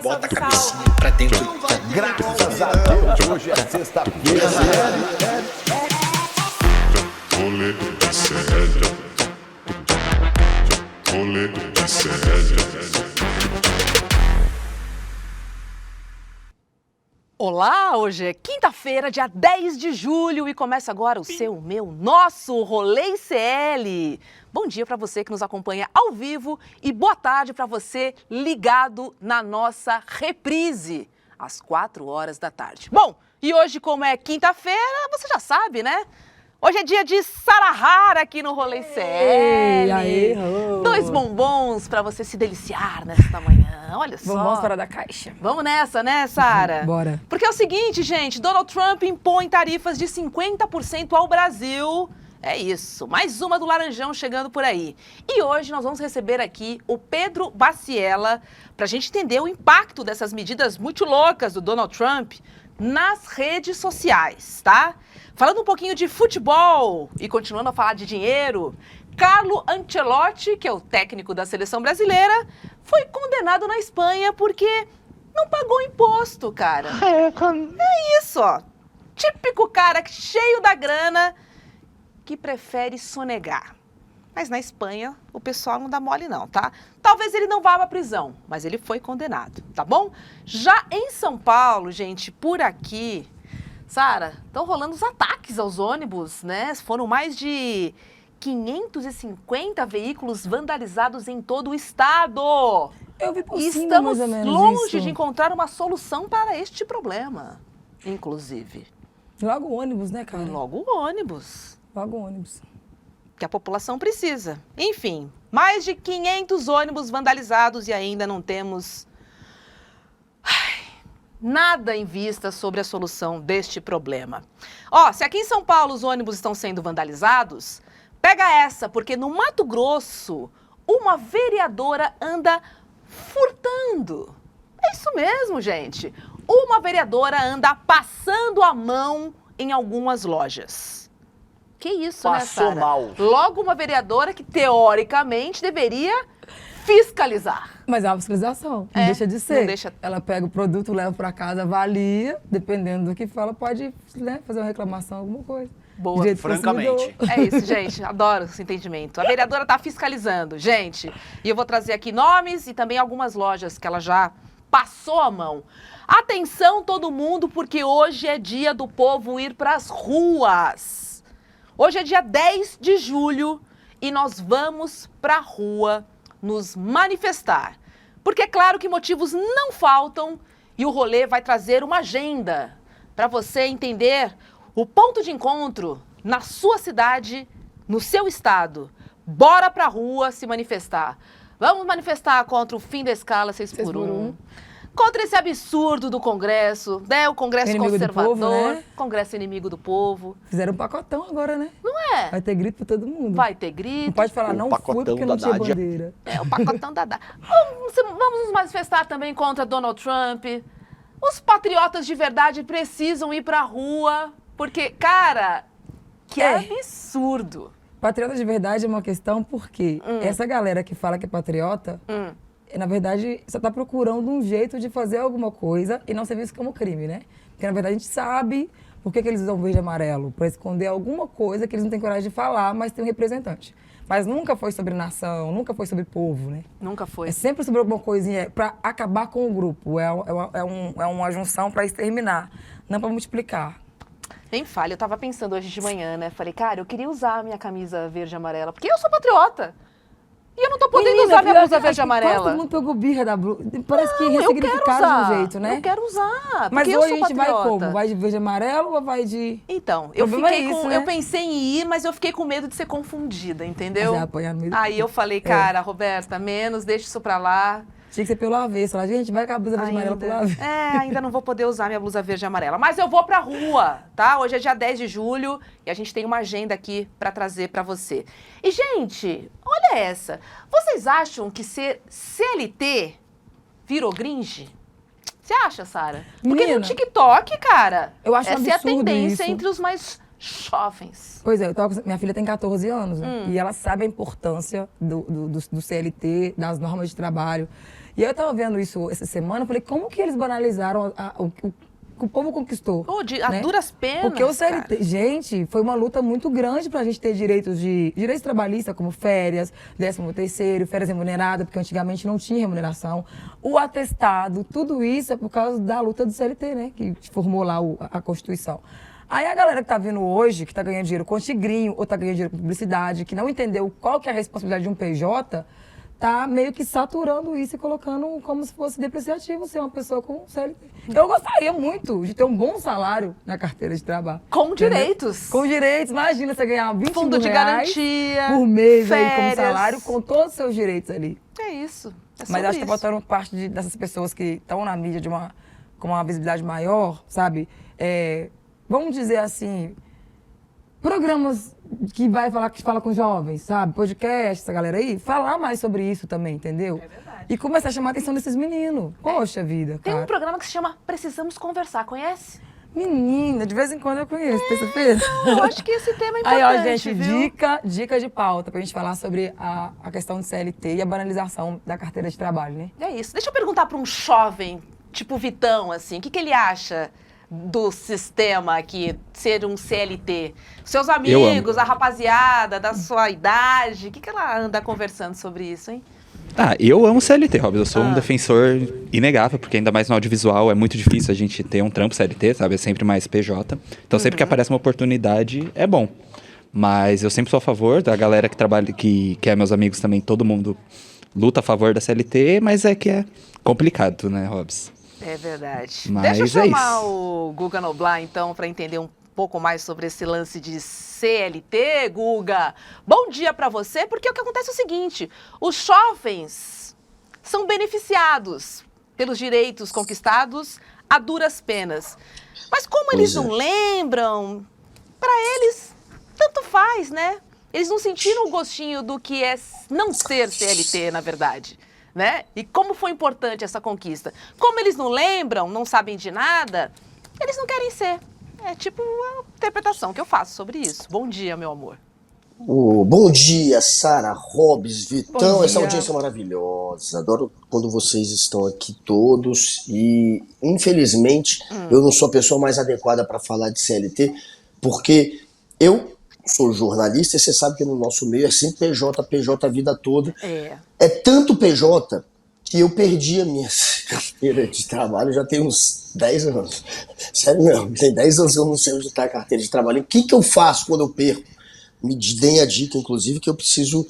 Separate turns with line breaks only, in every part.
bota a cabecinha pra dentro.
Graças a Deus, hoje é sexta-feira.
Rolê de sério. Rolê de sério.
Olá, hoje é quinta-feira, dia 10 de julho e começa agora o seu, meu, nosso Rolê ICL. Bom dia para você que nos acompanha ao vivo e boa tarde para você ligado na nossa reprise, às 4 horas da tarde. Bom, e hoje como é quinta-feira, você já sabe, né? Hoje é dia de Sarahara aqui no Rolê ICL. 2 bombons para você se deliciar nesta manhã. Olha só.
Bombons fora da caixa.
Vamos nessa, né, Sara?
Bora.
Porque é o seguinte, gente, Donald Trump impõe tarifas de 50% ao Brasil. É isso, mais uma do Laranjão chegando por aí. E hoje nós vamos receber aqui o Pedro Baciela para a gente entender o impacto dessas medidas muito loucas do Donald Trump nas redes sociais, tá? Falando um pouquinho de futebol e continuando a falar de dinheiro, Carlo Ancelotti, que é o técnico da seleção brasileira, foi condenado na Espanha porque não pagou imposto, cara. É isso, ó. Típico cara cheio da grana que prefere sonegar. Mas na Espanha o pessoal não dá mole não, tá? Talvez ele não vá pra prisão, mas ele foi condenado, tá bom? Já em São Paulo, gente, por aqui, Sara, estão rolando os ataques aos ônibus, né? Foram mais de 550 veículos vandalizados em todo o estado.
Eu vi por
E
cima,
estamos
mais ou menos
longe
isso.
de encontrar uma solução para este problema, inclusive.
Logo o ônibus, né, cara?
Logo o ônibus,
Logo o ônibus.
que a população precisa. Enfim, mais de 500 ônibus vandalizados e ainda não temos nada em vista sobre a solução deste problema. Ó, se aqui em São Paulo os ônibus estão sendo vandalizados, pega essa, porque no Mato Grosso, uma vereadora anda furtando. É isso mesmo, gente. Uma vereadora anda passando a mão em algumas lojas. Que isso, né,
Passou
Sara?
mal.
Logo uma vereadora que, teoricamente, deveria fiscalizar.
Mas é uma fiscalização,
É,
não deixa de ser.
não deixa.
Ela pega o produto, leva pra casa, avalia, dependendo do que fala, pode, né, fazer uma reclamação, alguma coisa.
Boa.
Direito do
Francamente.
consumidor.
É isso, gente. Adoro esse entendimento. A vereadora está fiscalizando, gente. E eu vou trazer aqui nomes e também algumas lojas que ela já passou a mão. Atenção, todo mundo, porque hoje é dia do povo ir para as ruas. Hoje é dia 10 de julho e nós vamos para a rua nos manifestar. Porque é claro que motivos não faltam e o rolê vai trazer uma agenda para você entender o ponto de encontro na sua cidade, no seu estado. Bora pra rua se manifestar. Vamos manifestar contra o fim da escala 6 por 1. Contra esse absurdo do Congresso, né? O Congresso
Inimigo do
conservador,
povo, né?
Congresso inimigo do povo.
Fizeram um pacotão agora, né?
Não é?
Vai ter grito pra todo mundo.
Vai ter grito.
Não pode falar, não fui
pacotão
porque não
da
tinha
Nádia.
bandeira.
É, o pacotão da... Vamos nos manifestar também contra Donald Trump. Os patriotas de verdade precisam ir pra rua, porque, cara, que absurdo.
Patriota de verdade é uma questão porque essa galera que fala que é patriota, na verdade, só tá procurando um jeito de fazer alguma coisa e não ser visto como crime, né? Porque, na verdade, a gente sabe por que eles usam verde e amarelo. Para esconder alguma coisa que eles não têm coragem de falar, mas tem um representante. Mas nunca foi sobre nação, nunca foi sobre povo, né?
Nunca foi.
É sempre sobre alguma coisinha para acabar com o grupo. É uma junção para exterminar, não para multiplicar.
Nem falha, eu tava pensando hoje de manhã, né? Falei, cara, eu queria usar a minha camisa verde e amarela, porque eu sou patriota. E eu não tô podendo usar minha blusa verde e amarela.
Todo mundo pegou birra da blusa. Parece que
Não, eu quero
ressignificaram
usar.
de um jeito, né?
Eu quero usar,
Mas
porque
hoje
eu
a
sou
gente vai
patriota.
como? Vai de verde e amarelo ou vai de...
Então, eu
problema
fiquei
é isso,
com,
né?
eu pensei em ir, mas eu fiquei com medo de ser confundida, entendeu?
Mas é apanhar no meio do-
Aí eu falei, cara, Roberta, menos, deixa isso pra lá.
Tinha que ser pelo avesso. Lá, gente, vai com a blusa verde e amarela pelo avesso.
Ainda não vou poder usar minha blusa verde e amarela. Mas eu vou pra rua, tá? Hoje é dia 10 de julho e a gente tem uma agenda aqui pra trazer pra você. E, gente, olha essa. Vocês acham que ser CLT virou gringe? Você acha, Sara? Porque
Menina,
no TikTok, cara,
eu acho um
essa é a
absurdo
tendência
isso.
entre os mais jovens.
Pois é, minha filha tem 14 anos, né? E ela sabe a importância do CLT, das normas de trabalho. E eu tava vendo isso essa semana, eu falei, como que eles banalizaram o que o povo conquistou?
A
né?
duras penas,
Porque o CLT,
cara.
gente, foi uma luta muito grande pra gente ter direitos trabalhistas, como férias, 13º, férias remuneradas, porque antigamente não tinha remuneração. O atestado, tudo isso é por causa da luta do CLT, né? Que formou lá a Constituição. Aí a galera que tá vindo hoje, que tá ganhando dinheiro com tigrinho, ou tá ganhando dinheiro com publicidade, que não entendeu qual que é a responsabilidade de um PJ, tá meio que saturando isso e colocando como se fosse depreciativo ser uma pessoa com CLT. Eu gostaria muito de ter um bom salário na carteira de trabalho.
Com
entendeu?
direitos.
Com direitos. Imagina você ganhar 20
Fundo de
reais
garantia,
por mês aí como
férias.
salário, com todos os seus direitos ali.
É isso. É
Mas acho que tá
isso.
faltando parte dessas pessoas que estão na mídia com uma visibilidade maior, sabe? Vamos dizer assim, programas que fala com jovens, sabe? Podcast, essa galera aí, falar mais sobre isso também, entendeu?
É verdade.
E começar a chamar a atenção desses meninos. Poxa vida,
Tem
cara.
um programa que se chama Precisamos Conversar, conhece?
Menina, de vez em quando eu conheço, terça-feira.
Eu acho que esse tema é
Aí,
importante,
ó, gente,
viu?
dica de pauta pra gente falar sobre a questão do CLT e a banalização da carteira de trabalho, né?
É isso. Deixa eu perguntar para um jovem, tipo Vitão, assim, o que ele acha do sistema aqui, ser um CLT? Seus amigos, a rapaziada da sua idade, o que ela anda conversando sobre isso, hein?
Eu amo CLT, Rob. Eu sou um defensor inegável, porque ainda mais no audiovisual é muito difícil a gente ter um trampo CLT, sabe? É sempre mais PJ. Então, sempre que aparece uma oportunidade, é bom. Mas eu sempre sou a favor da galera que trabalha, que é meus amigos também, todo mundo luta a favor da CLT, mas é que é complicado, né, Robs?
É verdade.
Mas
Deixa eu
é
chamar
isso.
o Guga Noblar, então, para entender um pouco mais sobre esse lance de CLT, Guga. Bom dia para você, porque o que acontece é o seguinte, os jovens são beneficiados pelos direitos conquistados a duras penas. Mas como eles não lembram, para eles, tanto faz, né? Eles não sentiram o gostinho do que é não ser CLT, na verdade. Né? E como foi importante essa conquista. Como eles não lembram, não sabem de nada, eles não querem ser. É tipo a interpretação que eu faço sobre isso. Bom dia, meu amor.
Bom dia, Sara, Robs, Vitão,
Bom
essa
dia.
audiência maravilhosa. Adoro quando vocês estão aqui todos. E, infelizmente, eu não sou a pessoa mais adequada para falar de CLT, porque eu sou jornalista e você sabe que no nosso meio é sempre PJ a vida toda. É tanto PJ que eu perdi a minha carteira de trabalho já tem uns 10 anos. Sério mesmo, tem 10 anos que eu não sei onde está a carteira de trabalho. O que eu faço quando eu perco? Me deem a dica, inclusive, que eu preciso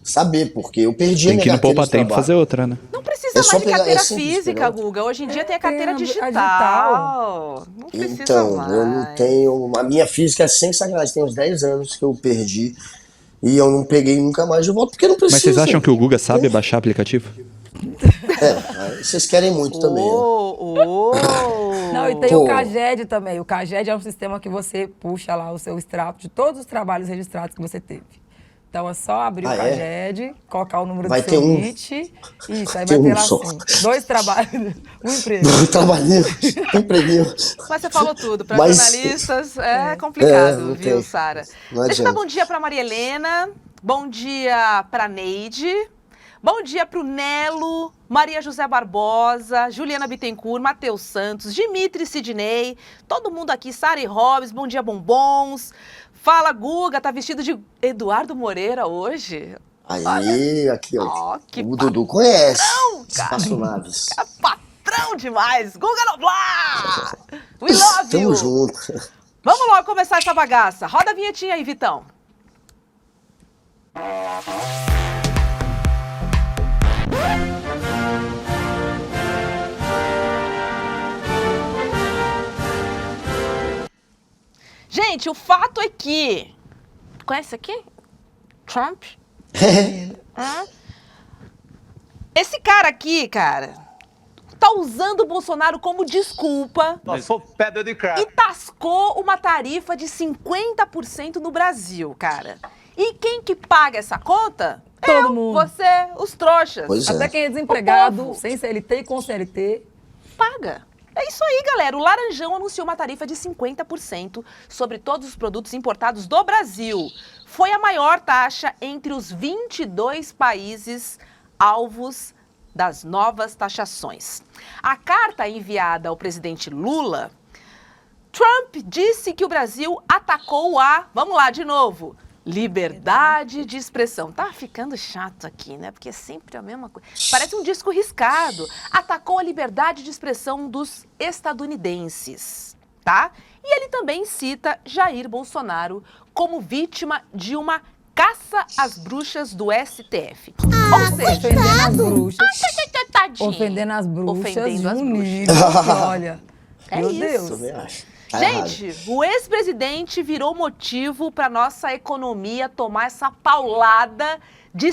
saber, porque eu perdi a
Tem
minha
que ir no
carteira de
Poupa Tempo
trabalho.
fazer outra, né?
Não precisa
É só
mais de
pegar-
carteira
é simples,
física,
pegar.
Guga. Hoje em dia tem a
tem
carteira
a
digital. Não precisa
Então,
mais.
eu não tenho... A minha física é sem sacanagem, tem uns 10 anos que eu perdi e eu não peguei nunca mais de volta, porque não precisa.
Mas vocês acham que o Guga sabe baixar aplicativo?
Vocês querem muito também, né?
Não, e tem
Pô.
o CAGED também. O CAGED é um sistema que você puxa lá o seu extrato de todos os trabalhos registrados que você teve. Então é só abrir o CAGED, colocar o número
Vai
do seu
ter um.
NIT. Isso, aí
Tem
vai ter
um
lá
só.
assim, 2 trabalhos, um emprego.
Trabalhinho, empreguinho.
Mas você falou tudo. Para
Mas-
jornalistas é complicado,
não
viu,
tem.
Sara?
Não
Deixa eu dar
adianta.
bom dia para Maria Helena. Bom dia para Neide. Bom dia para o Nelo, Maria José Barbosa, Juliana Bittencourt, Matheus Santos, Dimitri Sidney, todo mundo aqui, Sara e Robs, bom dia, bombons. Fala, Guga, tá vestido de Eduardo Moreira hoje?
Aí, aqui, ó.
Ó, que
O Dudu conhece.
cara.
Espaço Naves.
É patrão demais! Guga Noblar! We love you!
Tamo junto.
Vamos logo começar essa bagaça. Roda a vinhetinha aí, Vitão. Gente, o fato é que... Conhece aqui? Trump? Hã? Esse cara aqui, cara, tá usando o Bolsonaro como desculpa
Passou pedra de crack.
e tascou uma tarifa de 50% no Brasil, cara. E quem que paga essa conta?
Todo mundo.
Você, os trouxas.
Pois é.
Até quem é desempregado,
O povo.
sem CLT e com CLT.
Paga. É isso aí, galera. O Laranjão anunciou uma tarifa de 50% sobre todos os produtos importados do Brasil. Foi a maior taxa entre os 22 países alvos das novas taxações. A carta enviada ao presidente Lula, Trump disse que o Brasil atacou vamos lá de novo, liberdade de expressão. Tá ficando chato aqui, né? Porque é sempre a mesma coisa. Parece um disco riscado. Atacou a liberdade de expressão dos estadunidenses, tá? E ele também cita Jair Bolsonaro como vítima de uma caça às bruxas do STF. Ou seja,
Ofendendo as bruxas.
tadinho.
Ofendendo as bruxas.
Ofendendo as
de um
bruxas.
nível que, olha,
É
meu
isso.
Deus.
Também acho. Tá
Gente, o ex-presidente virou motivo para nossa economia tomar essa paulada de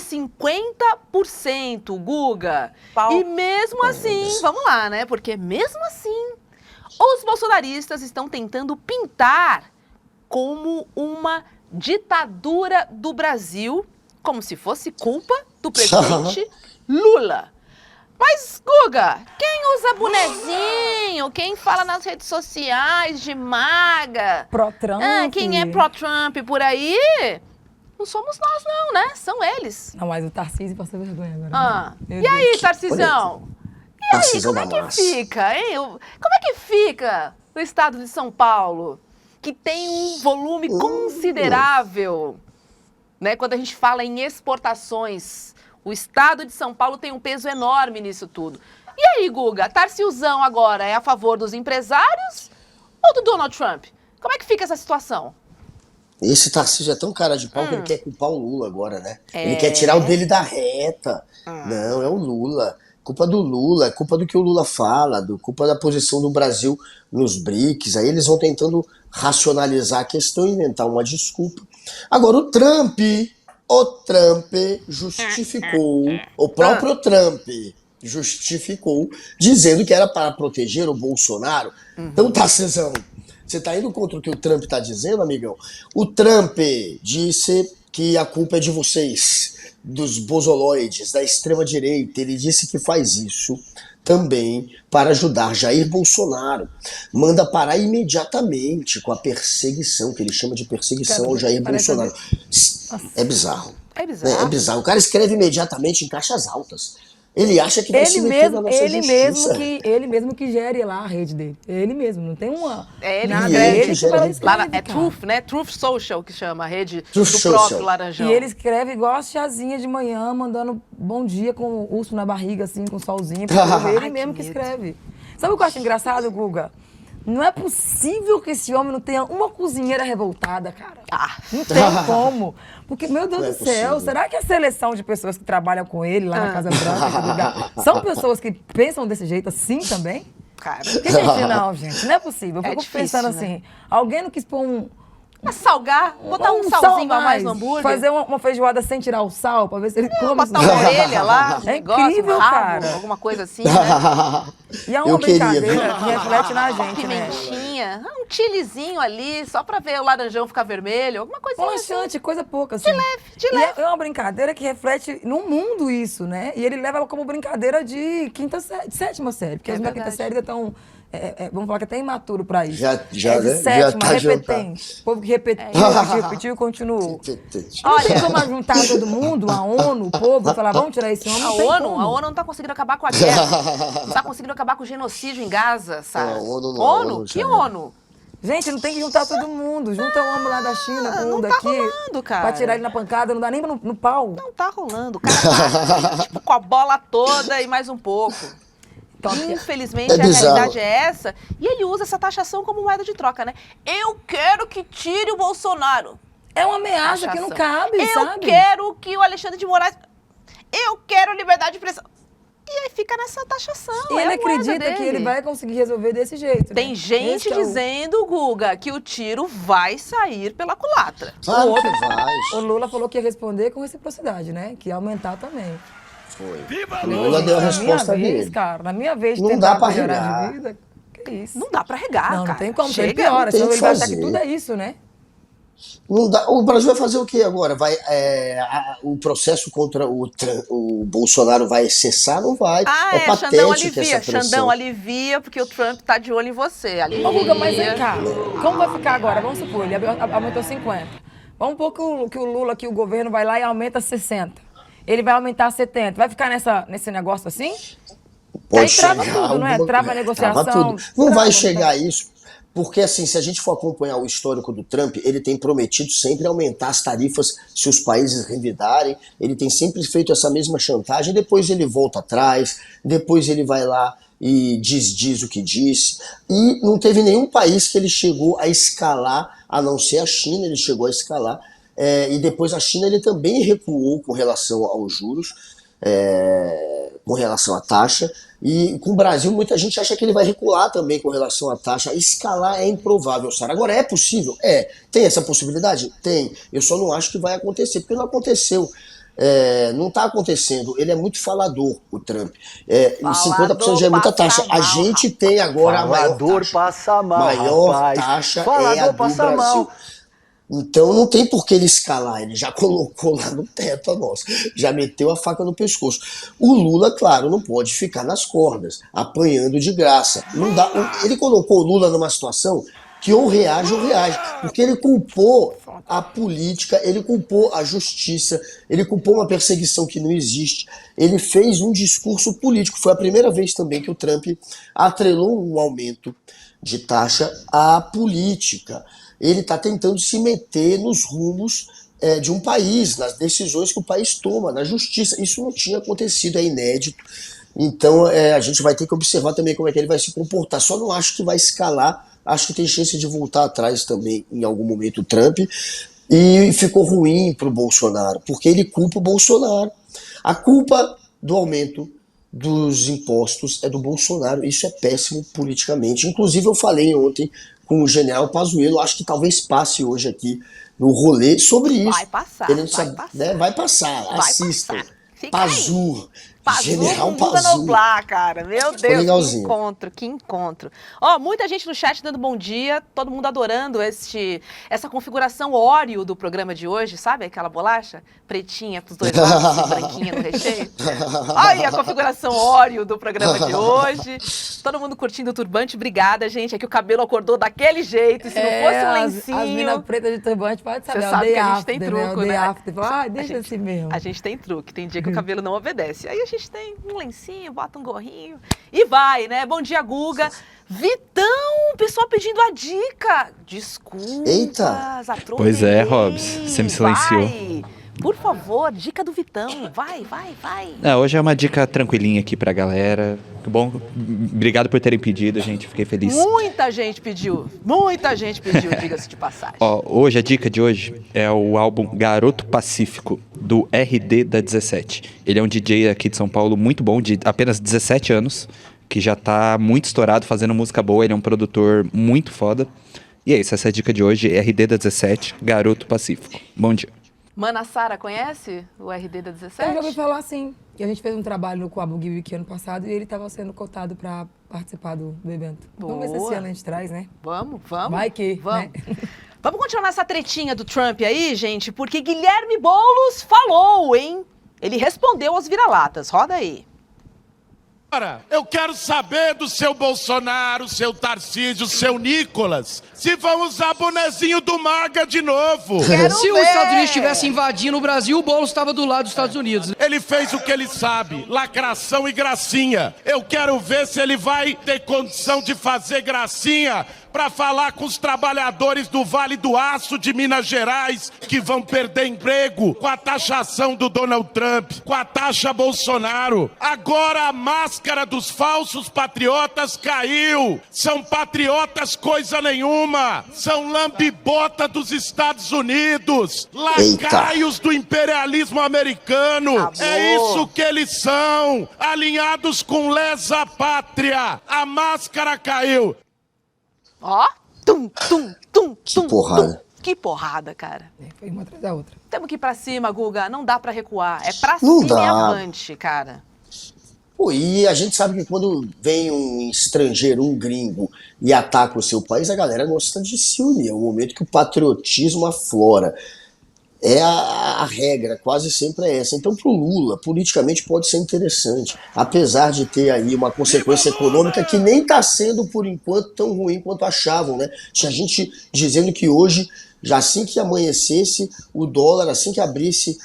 50%, Guga. E mesmo assim, vamos lá, né? Porque mesmo assim, os bolsonaristas estão tentando pintar como uma ditadura do Brasil, como se fosse culpa do presidente Lula. Mas, Guga, quem usa bonezinho, quem fala nas redes sociais de maga,
Pró-Trump.
quem é pró-Trump por aí, não somos nós não, né? São eles.
Não, mas o Tarcísio passou vergonha agora.
Ah,
Meu
e
Deus.
aí, Tarcisão? E aí,
Tarcisão
como é
da
que
massa.
fica, hein? Como é que fica o estado de São Paulo, que tem um volume considerável, né? Quando a gente fala em exportações, o estado de São Paulo tem um peso enorme nisso tudo. E aí, Guga, Tarciozão agora é a favor dos empresários ou do Donald Trump? Como é que fica essa situação?
Esse Tarcísio é tão cara de pau que ele quer culpar o Lula agora, né?
É.
Ele quer tirar o dele da reta. Não, é o Lula. Culpa do Lula, é culpa do que o Lula fala, culpa da posição do Brasil nos BRICS. Aí eles vão tentando racionalizar a questão e inventar uma desculpa. Agora, o Trump justificou, o próprio Trump justificou, dizendo que era para proteger o Bolsonaro. Então, Tarcisão, você tá indo contra o que o Trump tá dizendo, amigão? O Trump disse que a culpa é de vocês, dos bozoloides, da extrema-direita. Ele disse que faz isso também para ajudar Jair Bolsonaro. Manda parar imediatamente com a perseguição, que ele chama de perseguição ao Jair Bolsonaro. É bizarro.
É bizarro.
É bizarro. O cara escreve imediatamente em caixas altas. Ele acha que vai se meter na nossa justiça.
Ele mesmo que gere lá a rede dele. Ele mesmo, não tem uma...
É ele
nada,
que
é
escreve.
ele que vai lá e escreve,
Lá é
cara.
Truth, né? Truth Social, que chama, a rede
Truth
do
Social.
próprio Laranjão.
E ele escreve igual a tiazinha de manhã, mandando bom dia com o urso na barriga, assim, com o solzinho. Ele mesmo que escreve. Sabe o que eu acho engraçado, Guga? Não é possível que esse homem não tenha uma cozinheira revoltada, cara. Não tem como. Porque, meu Deus
Não é
do céu,
possível.
será que a seleção de pessoas que trabalham com ele lá na Casa Branca, em todo lugar, são pessoas que pensam desse jeito assim também?
Cara,
Porque, gente, não, gente, não é possível. Eu
É
fico
difícil,
pensando
né?
assim, alguém não quis pôr
salgar, botar um salzinho a mais no hambúrguer.
fazer uma feijoada sem tirar o sal, pra ver se ele come isso.
Botar uma orelha lá, um
É
negócio,
incrível,
um rabo,
cara.
alguma coisa assim, né?
E é uma
Eu queria,
brincadeira
viu?
que reflete na gente, né?
Pimentinha, um chilizinho ali, só pra ver o laranjão ficar vermelho, alguma coisa
Um
assim.
laxante, coisa pouca, assim.
de
E
leve.
é uma brincadeira que reflete no mundo isso, né? E ele leva como brincadeira de quinta série, de sétima série. Porque
É
as da quinta
verdade.
série ainda estão, vamos falar que até imaturo pra isso.
Já,
é de
né?
sétima,
Já tá
repetente. O povo que repetiu e continuou.
Repetente.
Olha, tem como juntar todo mundo, a ONU, o povo, e falar, vamos tirar esse homem,
A
não tem
ONU,
como.
a ONU não tá conseguindo acabar com a guerra. Não tá conseguindo acabar com o genocídio em Gaza, sabe?
Não, a ONU não,
ONU?
a ONU
Que
já
ONU?
Gente, não tem que juntar todo mundo. Junta o homem lá da China com
não
um
tá
daqui.
rolando, cara.
Pra tirar ele na pancada, não dá nem no pau.
Não tá rolando. O cara tá tipo, com a bola toda e mais um pouco. Infelizmente,
É
a
bizarro.
realidade é essa. E ele usa essa taxação como moeda de troca, né? Eu quero que tire o Bolsonaro.
É uma ameaça que não cabe,
Eu
sabe?
quero que o Alexandre de Moraes... Eu quero liberdade de expressão. E aí fica nessa taxação.
E
é
ele
a moeda
acredita que
dele.
ele vai conseguir resolver desse jeito.
Tem
né?
gente
Esse é o-
dizendo, Guga, que o tiro vai sair pela culatra.
Claro que vai.
O Lula falou que ia responder com reciprocidade, né? Que ia aumentar também.
Foi. O Lula deu a
Na
resposta
minha vez,
dele.
cara, na minha vez de
Não
tentar
dá pra
melhorar
regar.
de vida, que isso?
Não dá pra regar,
Não,
cara.
não tem como. Ele
Chega.
piora,
não tem
senão
o
ele
que
vai achar que
fazer.
tudo é isso, né?
Não dá. O Brasil vai fazer o quê agora? O processo contra o Bolsonaro vai cessar? Não vai.
Ah,
é
Xandão
patética
alivia.
essa pressão.
Xandão alivia, porque o Trump tá de olho em você. Alivia.
Ô, Guga, mas vem cá, como vai ficar agora? Vamos supor, ele aumentou 50. Vamos supor que o Lula, que o governo vai lá e aumenta 60. ele vai aumentar 70%. Vai ficar nesse negócio assim?
Pode
Aí trava
chegar
tudo, não é?
alguma-
Trava a negociação.
trava tudo. Não
trava,
vai chegar a isso, porque assim, se a gente for acompanhar o histórico do Trump, ele tem prometido sempre aumentar as tarifas se os países revidarem, ele tem sempre feito essa mesma chantagem, depois ele volta atrás, depois ele vai lá e diz o que disse, e não teve nenhum país que ele chegou a escalar, a não ser a China, ele chegou a escalar, e depois a China ele também recuou com relação aos juros, com relação à taxa, e com o Brasil muita gente acha que ele vai recuar também com relação à taxa. Escalar é improvável, Sara. Agora, é possível? Tem essa possibilidade? Tem. Eu só não acho que vai acontecer, porque não aconteceu. Não está acontecendo. Ele é muito falador, o Trump. E 50% já é muita taxa. A gente tem agora a maior
Falador
taxa.
passa mal,
Maior
rapaz.
taxa é
Falador
a do
passa
Brasil.
mal.
Então não tem por que ele escalar, ele já colocou lá no teto a nossa, já meteu a faca no pescoço. O Lula, claro, não pode ficar nas cordas, apanhando de graça. Não dá, ele colocou o Lula numa situação que ou reage, porque ele culpou a política, ele culpou a justiça, ele culpou uma perseguição que não existe, ele fez um discurso político. Foi a primeira vez também que o Trump atrelou um aumento de taxa à política. Ele está tentando se meter nos rumos de um país, nas decisões que o país toma, na justiça. Isso não tinha acontecido, é inédito. Então a gente vai ter que observar também como é que ele vai se comportar. Só não acho que vai escalar, acho que tem chance de voltar atrás também em algum momento o Trump. E ficou ruim para o Bolsonaro, porque ele culpa o Bolsonaro. A culpa do aumento dos impostos é do Bolsonaro. Isso é péssimo politicamente. Inclusive eu falei ontem com o general Pazuello, acho que talvez passe hoje aqui no rolê sobre isso.
Vai passar,
Querendo
vai
saber,
passar.
né? Vai passar,
Vai
assistam.
passar. Fica
Pazu, general
Guga
Pazu.
Noblar, cara. Meu
Foi
Deus, que
legalzinho.
encontro, que encontro. Ó, muita gente no chat dando bom dia, todo mundo adorando essa configuração Oreo do programa de hoje, sabe? Aquela bolacha pretinha pros dois lados e branquinha no recheio. Olha aí a configuração Oreo do programa de hoje. Todo mundo curtindo o turbante, obrigada, gente. É que o cabelo acordou daquele jeito, e se não fosse um lencinho...
As minas pretas de turbante, pode saber.
Você
é o
sabe
day
que a gente
after,
tem
né?
truco,
É o day
né?
after. Deixa assim mesmo.
A gente tem truque, tem dia que o cabelo não obedece. Aí a gente tem um lencinho, bota um gorrinho e vai, né? Bom dia, Guga. Vitão, o pessoal pedindo a dica. Desculpas,
Eita.
atropelei.
Pois é, Hobbs, você me silenciou.
Vai. Por favor, dica do Vitão. Vai.
Hoje é uma dica tranquilinha aqui pra galera. Que bom. Obrigado por terem pedido, gente. Fiquei feliz.
Muita gente pediu, diga-se de passagem.
Ó, hoje, a dica de hoje é o álbum Garoto Pacífico, do RD da 17. Ele é um DJ aqui de São Paulo muito bom, de apenas 17 anos, que já tá muito estourado, fazendo música boa. Ele é um produtor muito foda. E é isso, essa é a dica de hoje. RD da 17, Garoto Pacífico. Bom dia.
Mana Sara, conhece o RD da 17?
Eu já ouvi falar sim. E a gente fez um trabalho no Coab Geek ano passado e ele estava sendo cotado para participar do evento. Vamos ver se esse ano a gente traz, né?
Vamos.
Vai que,
vamos.
né?
Vamos continuar nessa tretinha do Trump aí, gente, porque Guilherme Boulos falou, hein? Ele respondeu aos vira-latas. Roda aí.
Eu quero saber do seu Bolsonaro, seu Tarcísio, seu Nicolas, se vão usar bonezinho do MAGA de novo.
Se os Estados Unidos estivessem invadindo o Brasil, o Boulos estava do lado dos Estados Unidos.
Ele fez o que ele sabe, lacração e gracinha. Eu quero ver se ele vai ter condição de fazer gracinha para falar com os trabalhadores do Vale do Aço de Minas Gerais que vão perder emprego com a taxação do Donald Trump, com a taxa Bolsonaro. Agora a máscara dos falsos patriotas caiu. São patriotas coisa nenhuma. São lambibota dos Estados Unidos. Lacaios do imperialismo americano.
Acabou.
É isso que eles são. Alinhados com lesa pátria. A máscara caiu.
Ó,
Que porrada.
Que porrada, cara.
Foi uma atrás da outra.
Temos que ir pra cima, Guga. Não dá pra recuar. É pra
Não
cima e
dá.
avante, cara.
Pô, e a gente sabe que quando vem um estrangeiro, um gringo, e ataca o seu país, a galera gosta de se unir. É um momento que o patriotismo aflora. É a regra, quase sempre é essa. Então, para o Lula, politicamente pode ser interessante, apesar de ter aí uma consequência econômica que nem está sendo, por enquanto, tão ruim quanto achavam, né? Tinha gente dizendo que hoje, já assim que amanhecesse o dólar, assim que abrisse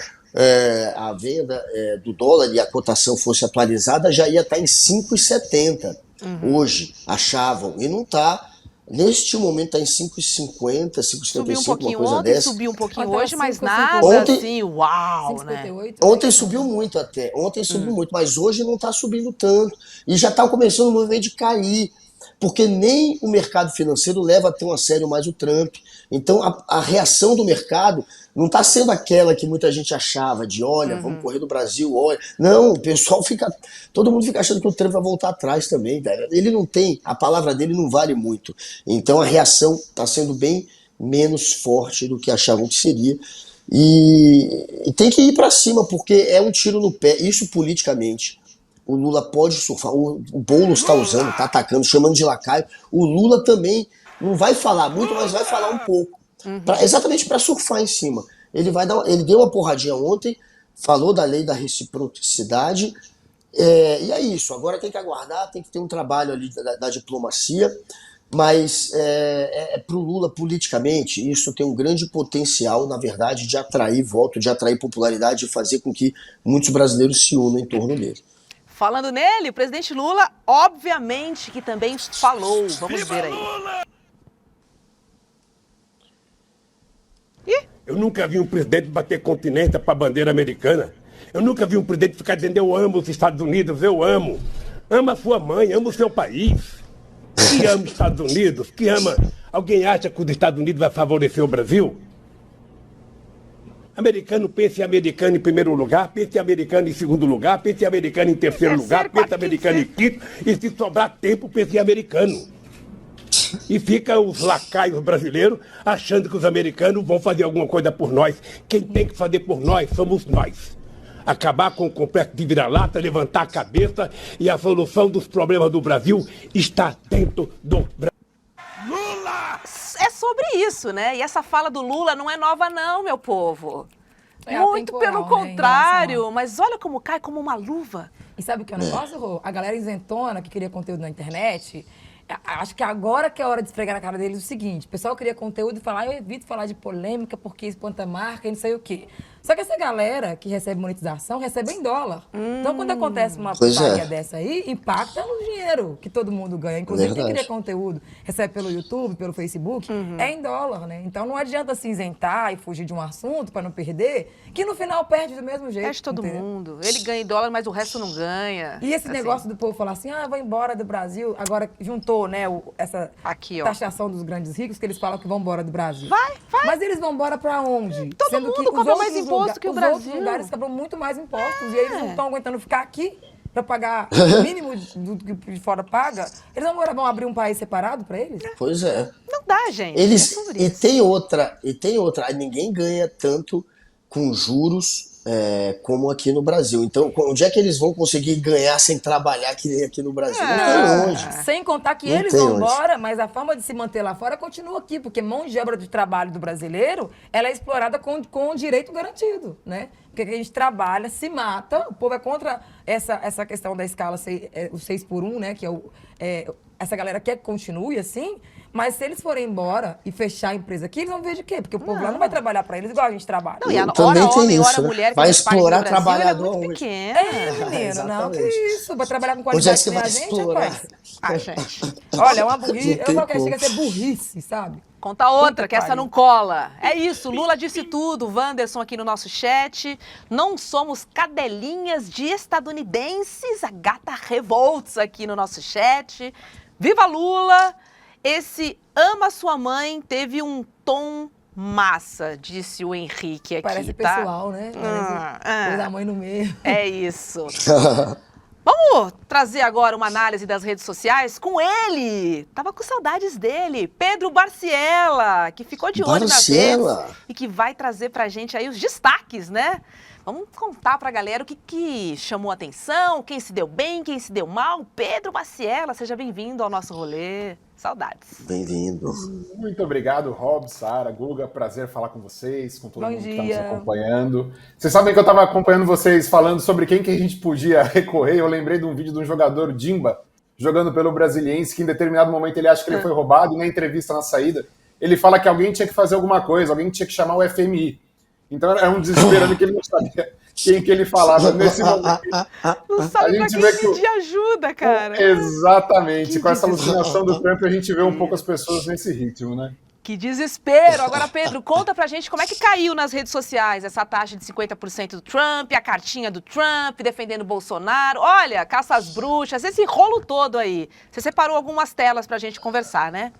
a venda do dólar e a cotação fosse atualizada, já ia estar em 5,70 hoje, achavam, e não está. Neste momento está em 5,50,
Subiu um
5,55,
pouquinho
uma coisa
ontem,
dessa.
subiu um pouquinho
Até
hoje, mas
5,58.
nada
Ontem-
assim, uau, né?
5,58.
Ontem subiu muito até, mas hoje não está subindo tanto. E já está começando o movimento de cair, porque nem o mercado financeiro leva tão a sério mais o Trump. Então a reação do mercado não está sendo aquela que muita gente achava, de olha, vamos correr do Brasil, olha. Não, o pessoal todo mundo fica achando que o Trump vai voltar atrás também, velho. Ele não tem, a palavra dele não vale muito. Então a reação está sendo bem menos forte do que achavam que seria. E tem que ir para cima, porque é um tiro no pé, isso politicamente. O Lula pode surfar, o Boulos está usando, está atacando, chamando de lacaio. O Lula também não vai falar muito, mas vai falar um pouco. Exatamente para surfar em cima. Ele deu uma porradinha ontem, falou da lei da reciprocidade, e é isso. Agora tem que aguardar, tem que ter um trabalho ali da diplomacia, mas para o Lula, politicamente, isso tem um grande potencial, na verdade, de atrair voto, de atrair popularidade, de fazer com que muitos brasileiros se unam em torno dele.
Falando nele, o presidente Lula, obviamente, que também falou. Vamos ver aí.
Eu nunca vi um presidente bater continência para a bandeira americana. Eu nunca vi um presidente ficar dizendo eu amo os Estados Unidos, eu amo. Ama a sua mãe, ama o seu país. Que ama os Estados Unidos, que ama... Alguém acha que os Estados Unidos vai favorecer o Brasil? Americano pensa em americano em primeiro lugar, pensa em americano em segundo lugar, pensa em americano em terceiro lugar, pensa em americano em quinto, e se sobrar tempo, pensa em americano. E fica os lacaios brasileiros achando que os americanos vão fazer alguma coisa por nós. Quem tem que fazer por nós somos nós. Acabar com o complexo de vira-lata, levantar a cabeça, e a solução dos problemas do Brasil está dentro do Brasil.
É sobre isso, né? E essa fala do Lula não é nova não, meu povo.
É
Muito
atemporal,
pelo
né,
contrário, mas olha como cai como uma luva.
E sabe o que é o negócio, Rô? A galera isentona que queria conteúdo na internet, acho que agora que é a hora de esfregar na cara deles o seguinte: o pessoal queria conteúdo e falar, eu evito falar de polêmica porque espanta marca e não sei o quê. Só que essa galera que recebe monetização recebe em dólar. Então, quando acontece uma putaria dessa aí, impacta no dinheiro que todo mundo ganha. Inclusive, quem cria conteúdo, recebe pelo YouTube, pelo Facebook, é em dólar, né? Então, não adianta se isentar e fugir de um assunto para não perder, que no final perde do mesmo jeito.
Perde todo
entendeu?
mundo. Ele ganha em dólar, mas o resto não ganha.
E esse negócio do povo falar assim, vou embora do Brasil, agora juntou, né, essa
Aqui, ó.
taxação dos grandes ricos, que eles falam que vão embora do Brasil.
Vai.
Mas eles vão embora pra onde?
Todo
Sendo
mundo
que os
cobra mais
outros
imposto que o Brasil.
Os outros lugares cobram muito mais impostos e eles não estão aguentando ficar aqui pra pagar o mínimo do que de fora paga. Eles agora vão abrir um país separado pra eles?
Pois é.
Não dá, gente.
Eles,
É sobre
e
isso.
tem outra, ninguém ganha tanto com juros como aqui no Brasil. Então, onde é que eles vão conseguir ganhar sem trabalhar que nem aqui no Brasil? Não tem onde.
Sem contar que
Não
eles
tem
vão
onde.
embora, mas a forma de se manter lá fora continua aqui, porque mão de obra de trabalho do brasileiro, ela é explorada com o direito garantido, né? Porque a gente trabalha, se mata, o povo é contra essa questão da escala, o 6x1, né? Que essa galera quer que continue assim, mas se eles forem embora e fechar a empresa aqui, eles vão ver de quê? Porque o povo lá não vai trabalhar para eles igual a gente trabalha.
Não, e a
Também
hora
tem
homem,
isso,
hora
né?
mulher, que
Vai
faz parte do
explorar
Brasil,
trabalhador
ela é muito
hoje.
pequena.
Menino, não, que
Exatamente.
isso, vai trabalhar com
Onde é
qualidade
que você
que nem
vai
a gente,
explorar?
rapaz.
Gente.
Olha, é uma burrice,
Não
eu
tem
falo que
como.
chega a ser burrice, sabe?
Conta outra,
Puta
que essa
pariu.
não cola. É isso, Lula disse tudo. Wanderson aqui no nosso chat. Não somos cadelinhas de estadunidenses. A gata Revolts aqui no nosso chat. Viva Lula! Esse ama sua mãe teve um tom massa, disse o Henrique aqui,
Parece
tá?
pessoal, né? Parece coisa da mãe no meio.
É isso. Vamos trazer agora uma análise das redes sociais com ele. Tava com saudades dele, Pedro Barciela, que ficou de olho nas
Barciela.
redes e que vai trazer pra gente aí os destaques, né? Vamos contar pra galera o que chamou a atenção, quem se deu bem, quem se deu mal. Pedro Barciela, seja bem-vindo ao nosso rolê. Saudades.
Bem-vindo.
Muito obrigado, Rob, Sara, Guga. Prazer falar com vocês, com todo
Bom
mundo que está nos
dia.
acompanhando. Vocês sabem que eu estava acompanhando vocês falando sobre quem que a gente podia recorrer. Eu lembrei de um vídeo de um jogador, Dimba, jogando pelo Brasiliense, que em determinado momento ele acha que ele foi roubado, e na entrevista na saída, ele fala que alguém tinha que fazer alguma coisa, alguém tinha que chamar o FMI. Então era um desesperando que ele não sabia quem que ele falava nesse momento.
Não sabe pra quem pedir ajuda, cara.
Exatamente. Com essa alucinação do Trump, a gente vê um pouco as pessoas nesse ritmo, né?
Que desespero! Agora, Pedro, conta pra gente como é que caiu nas redes sociais essa taxa de 50% do Trump, a cartinha do Trump, defendendo o Bolsonaro. Olha, caça às bruxas, esse rolo todo aí. Você separou algumas telas pra gente conversar, né?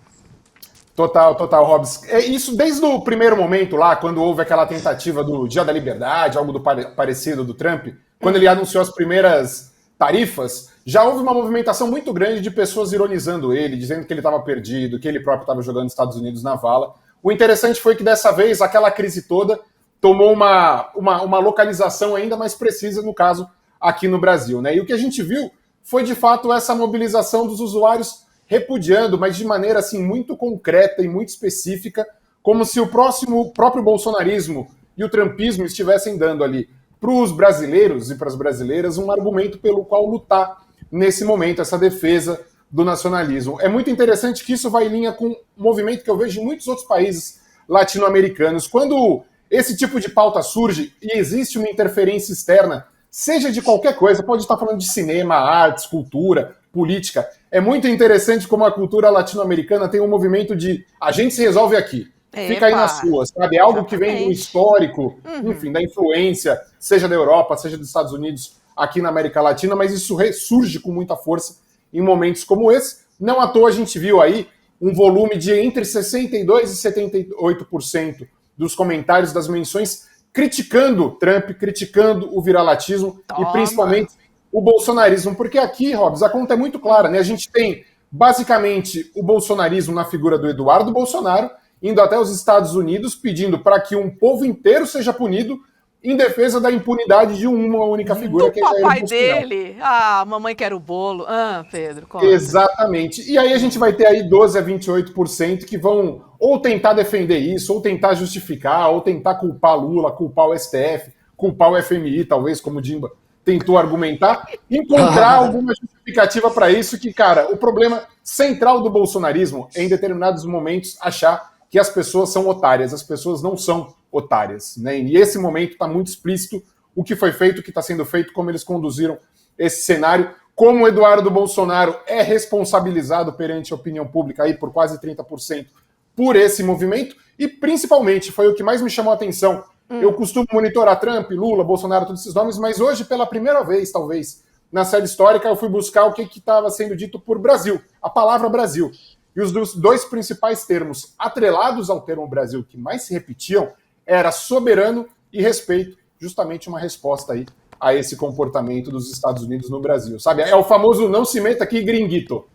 Total, Hobbs. É isso desde o primeiro momento lá, quando houve aquela tentativa do Dia da Liberdade, algo parecido do Trump, quando ele anunciou as primeiras tarifas, já houve uma movimentação muito grande de pessoas ironizando ele, dizendo que ele estava perdido, que ele próprio estava jogando os Estados Unidos na vala. O interessante foi que dessa vez aquela crise toda tomou uma localização ainda mais precisa, no caso, aqui no Brasil, né? E o que a gente viu foi, de fato, essa mobilização dos usuários repudiando, mas de maneira assim muito concreta e muito específica, como se o próprio bolsonarismo e o trumpismo estivessem dando ali para os brasileiros e para as brasileiras um argumento pelo qual lutar nesse momento, essa defesa do nacionalismo. É muito interessante que isso vai em linha com um movimento que eu vejo em muitos outros países latino-americanos. Quando esse tipo de pauta surge e existe uma interferência externa, seja de qualquer coisa, pode estar falando de cinema, artes, cultura, política, é muito interessante como a cultura latino-americana tem um movimento de a gente se resolve aqui. Fica aí nas suas, sabe? É algo que vem do histórico, enfim, da influência, seja da Europa, seja dos Estados Unidos, aqui na América Latina, mas isso ressurge com muita força em momentos como esse. Não à toa a gente viu aí um volume de entre 62% e 78% dos comentários, das menções, criticando Trump, criticando o viralatismo e principalmente o bolsonarismo, porque aqui, Hobbs, a conta é muito clara, né? A gente tem, basicamente, o bolsonarismo na figura do Eduardo Bolsonaro, indo até os Estados Unidos, pedindo para que um povo inteiro seja punido em defesa da impunidade de uma única figura, que é Jair
papai
Bolsonaro.
dele. Ah, mamãe quer o bolo. Ah, Pedro, conta.
Exatamente. E aí a gente vai ter aí 12 a 28% que vão ou tentar defender isso, ou tentar justificar, ou tentar culpar Lula, culpar o STF, culpar o FMI, talvez, como o Dimba tentou argumentar, encontrar alguma justificativa para isso, que, cara, o problema central do bolsonarismo é, em determinados momentos, achar que as pessoas são otárias. As pessoas não são otárias, né? E esse momento está muito explícito o que foi feito, o que está sendo feito, como eles conduziram esse cenário, como o Eduardo Bolsonaro é responsabilizado perante a opinião pública aí por quase 30% por esse movimento, e principalmente, foi o que mais me chamou a atenção. Eu costumo monitorar Trump, Lula, Bolsonaro, todos esses nomes, mas hoje, pela primeira vez, talvez, na série histórica, eu fui buscar o que estava sendo dito por Brasil, a palavra Brasil. E os dois principais termos atrelados ao termo Brasil que mais se repetiam era soberano e respeito, justamente uma resposta aí a esse comportamento dos Estados Unidos no Brasil. Sabe, é o famoso não se meta aqui, gringuito.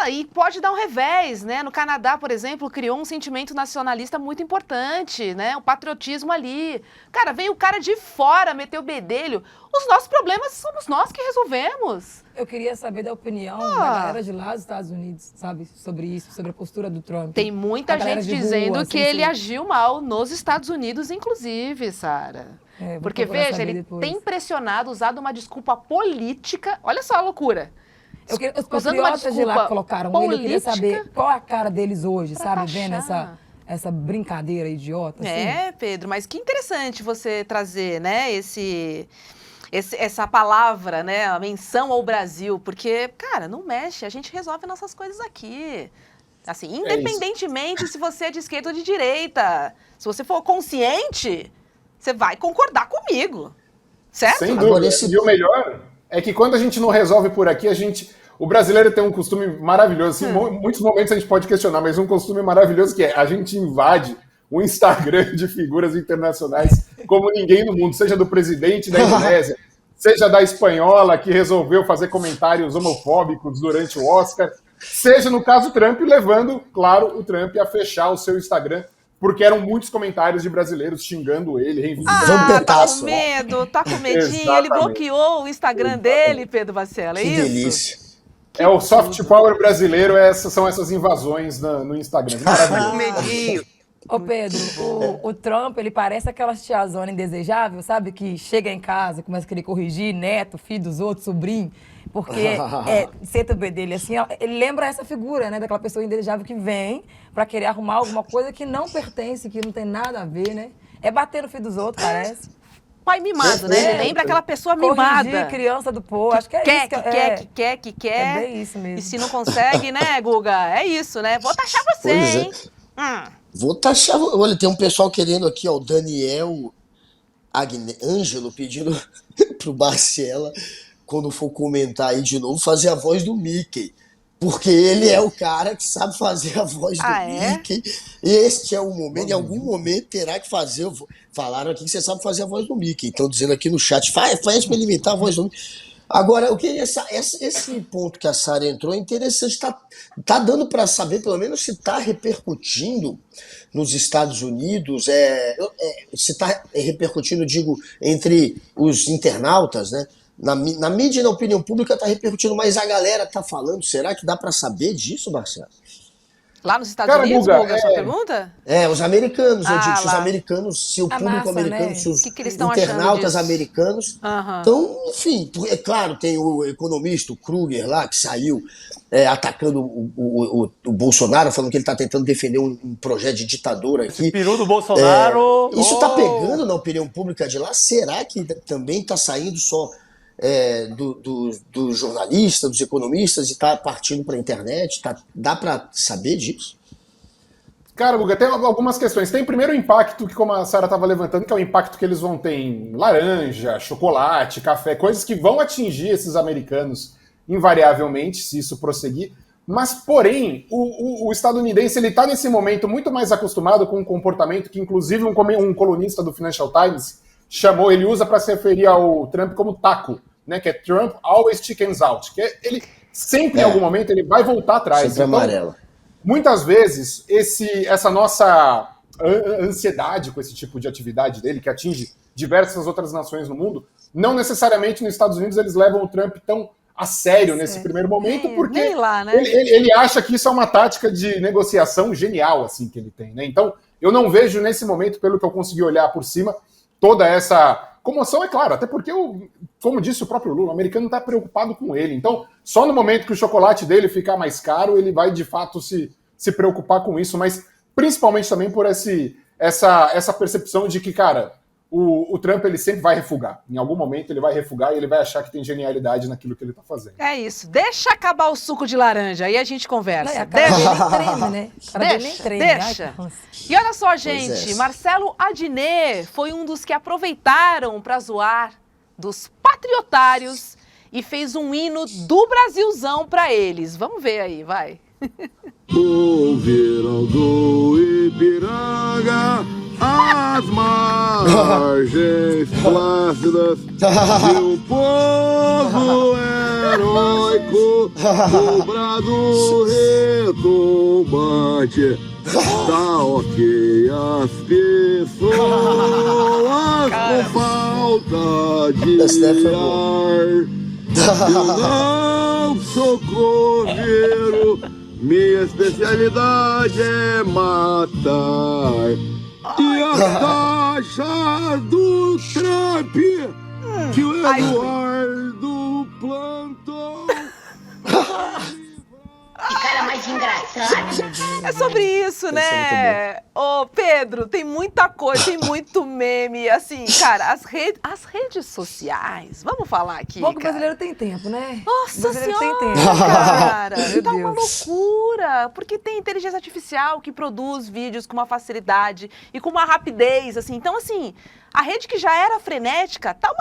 E pode dar um revés, né? No Canadá, por exemplo, criou um sentimento nacionalista muito importante, né? O patriotismo ali. Cara, veio o cara de fora, meteu o bedelho. Os nossos problemas somos nós que resolvemos.
Eu queria saber da opinião da galera de lá dos Estados Unidos, sabe? Sobre isso, sobre a postura do Trump.
Tem muita gente dizendo que ele agiu mal nos Estados Unidos, inclusive, Sara. Porque, veja, ele tem pressionado, usado uma desculpa política. Olha só a loucura.
Os patriotas de lá colocaram ele, eu queria saber qual é a cara deles hoje, sabe? Vendo essa brincadeira idiota.
Assim. Pedro, mas que interessante você trazer, né, essa palavra, né, a menção ao Brasil, porque, cara, não mexe, a gente resolve nossas coisas aqui. Assim, independentemente se você é de esquerda ou de direita, se você for consciente, você vai concordar comigo, certo?
Sem dúvida. E o melhor é que quando a gente não resolve por aqui, o brasileiro tem um costume maravilhoso. Assim, em muitos momentos a gente pode questionar, mas um costume maravilhoso que é a gente invade o Instagram de figuras internacionais como ninguém no mundo, seja do presidente da Indonésia, seja da espanhola que resolveu fazer comentários homofóbicos durante o Oscar, seja no caso Trump, levando, claro, o Trump a fechar o seu Instagram, porque eram muitos comentários de brasileiros xingando ele, reivindicando.
Tá com medo, tá com medinho. Ele bloqueou o Instagram dele, Pedro Baciela, é isso?
Que delícia.
É o soft power brasileiro, são essas invasões no Instagram. Maravilhoso.
Ô Pedro, o Trump, ele parece aquela tiazona indesejável, sabe? Que chega em casa, começa a querer corrigir neto, filho dos outros, sobrinho. Porque senta o dele assim, ele lembra essa figura, né? Daquela pessoa indesejável que vem pra querer arrumar alguma coisa que não pertence, que não tem nada a ver, né? É bater no filho dos outros, parece.
Pai mimado, né? Lembra aquela pessoa mimada.
Corrigir criança do povo, acho que é
quer,
isso.
Que quer.
É bem isso mesmo.
E se não consegue, né, Guga? É isso, né? Vou taxar você,
Pois é.
hein?
Vou taxar. Olha, tem um pessoal querendo aqui, ó, o Daniel Ângelo pedindo pro Barciela, quando for comentar aí de novo, fazer a voz do Mickey. Porque ele é o cara que sabe fazer a voz do Mickey. Este é o momento, em algum momento terá que fazer. Falaram aqui que você sabe fazer a voz do Mickey. Estão dizendo aqui no chat, faz pra ele imitar a voz do Mickey. Agora, eu queria esse ponto que a Sara entrou é interessante. Tá dando para saber, pelo menos, se está repercutindo nos Estados Unidos, se está repercutindo, digo, entre os internautas, né? Na mídia e na opinião pública está repercutindo, mas a galera está falando. Será que dá para saber disso, Marcelo?
Lá nos Estados Unidos, Guga, sua pergunta?
Os americanos, eu digo, se os americanos, se o público americano,
né?
se os
que eles
internautas americanos. Então, enfim, é claro, tem o economista, o Kruger lá, que saiu atacando o Bolsonaro, falando que ele está tentando defender um projeto de ditadura aqui.
Esse peru do Bolsonaro.
Isso está pegando na opinião pública de lá? Será que também está saindo só do jornalista, dos economistas, e está partindo para a internet? Dá para saber disso?
Cara, Guga, tem algumas questões. Tem primeiro o impacto, que como a Sara estava levantando, que é o impacto que eles vão ter em laranja, chocolate, café, coisas que vão atingir esses americanos invariavelmente, se isso prosseguir. Mas, porém, o estadunidense ele está nesse momento muito mais acostumado com um comportamento que, inclusive, um colunista do Financial Times chamou, ele usa para se referir ao Trump como taco, né? Que é Trump always chickens out. Que ele sempre, em algum momento, ele vai voltar atrás.
Sempre
então,
amarela.
Muitas vezes, essa nossa ansiedade com esse tipo de atividade dele, que atinge diversas outras nações no mundo, não necessariamente nos Estados Unidos eles levam o Trump tão a sério nesse primeiro momento, porque
nem lá, né?
ele acha que isso é uma tática de negociação genial assim que ele tem, né? Então, eu não vejo nesse momento, pelo que eu consegui olhar por cima, toda essa comoção, é claro, até porque, como disse o próprio Lula, o americano está preocupado com ele. Então, só no momento que o chocolate dele ficar mais caro, ele vai, de fato, se preocupar com isso, mas principalmente também por essa percepção de que, cara, o Trump ele sempre vai refugar. Em algum momento ele vai refugar e ele vai achar que tem genialidade naquilo que ele está fazendo.
É isso. Deixa acabar o suco de laranja, aí a gente conversa. Deixa. E olha só, gente, Marcelo Adnet foi um dos que aproveitaram para zoar dos patriotários e fez um hino do Brasilzão para eles. Vamos ver aí, vai.
O verão do Ipiranga, as margens plácidas de um povo heróico, o brado retumbante, tá ok as pessoas com falta de ar. Eu não sou coveiro, minha especialidade é matar. E as taxas do Trump que o Eduardo plantou.
Que cara mais engraçado.
É sobre isso, né? Ô, Pedro, tem muita coisa, tem muito meme, assim, cara, as redes sociais, vamos falar aqui,
Bom que o brasileiro tem tempo, né?
Nossa Senhora,
tem tempo.
cara,
Meu
tá
Deus.
uma loucura, porque tem inteligência artificial que produz vídeos com uma facilidade e com uma rapidez, assim, então, assim, a rede que já era frenética, tá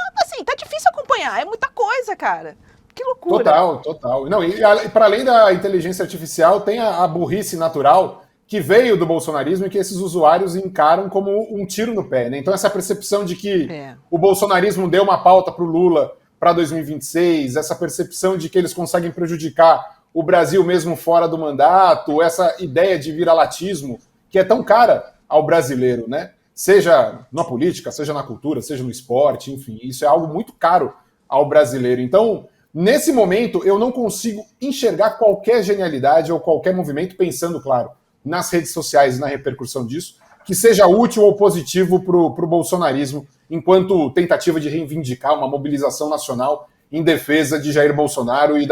difícil acompanhar, é muita coisa, cara. Que loucura.
Total. Não, e para além da inteligência artificial, tem a burrice natural que veio do bolsonarismo e que esses usuários encaram como um tiro no pé, né? Então essa percepção de que o bolsonarismo deu uma pauta para o Lula para 2026, essa percepção de que eles conseguem prejudicar o Brasil mesmo fora do mandato, essa ideia de viralatismo que é tão cara ao brasileiro, né? Seja na política, seja na cultura, seja no esporte, enfim, isso é algo muito caro ao brasileiro. Então, nesse momento, eu não consigo enxergar qualquer genialidade ou qualquer movimento, pensando, claro, nas redes sociais e na repercussão disso, que seja útil ou positivo para o bolsonarismo, enquanto tentativa de reivindicar uma mobilização nacional em defesa de Jair Bolsonaro e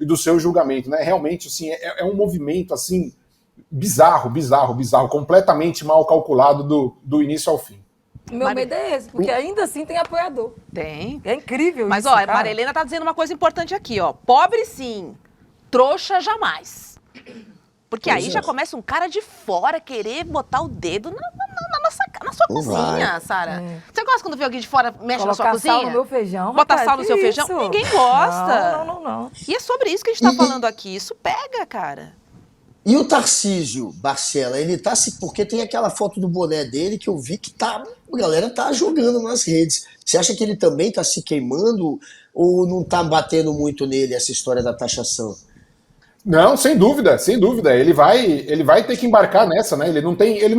do seu julgamento, né? Realmente, assim, é um movimento assim bizarro, completamente mal calculado do início ao fim.
Meu medo é esse, porque ainda assim tem apoiador.
Tem.
É incrível
Mas,
isso,
ó, a
cara.
Maria Helena tá dizendo uma coisa importante aqui, ó. Pobre sim, trouxa jamais. Porque
Pois
aí
é.
já começa um cara de fora querer botar o dedo na sua cozinha, Sara. Você gosta quando vê alguém de fora mexe na sua
Colocar
cozinha?
sal no meu feijão.
Bota
rapaz,
sal no
que
seu feijão?
isso?
Ninguém gosta.
Não.
E é sobre isso que a gente tá falando aqui. Isso pega, cara.
E o Tarcísio Barcela, ele tá se. Porque tem aquela foto do boné dele que eu vi que a galera tá jogando nas redes. Você acha que ele também tá se queimando ou não tá batendo muito nele essa história da taxação?
Não, sem dúvida, sem dúvida. Ele vai ter que embarcar nessa, né? Ele não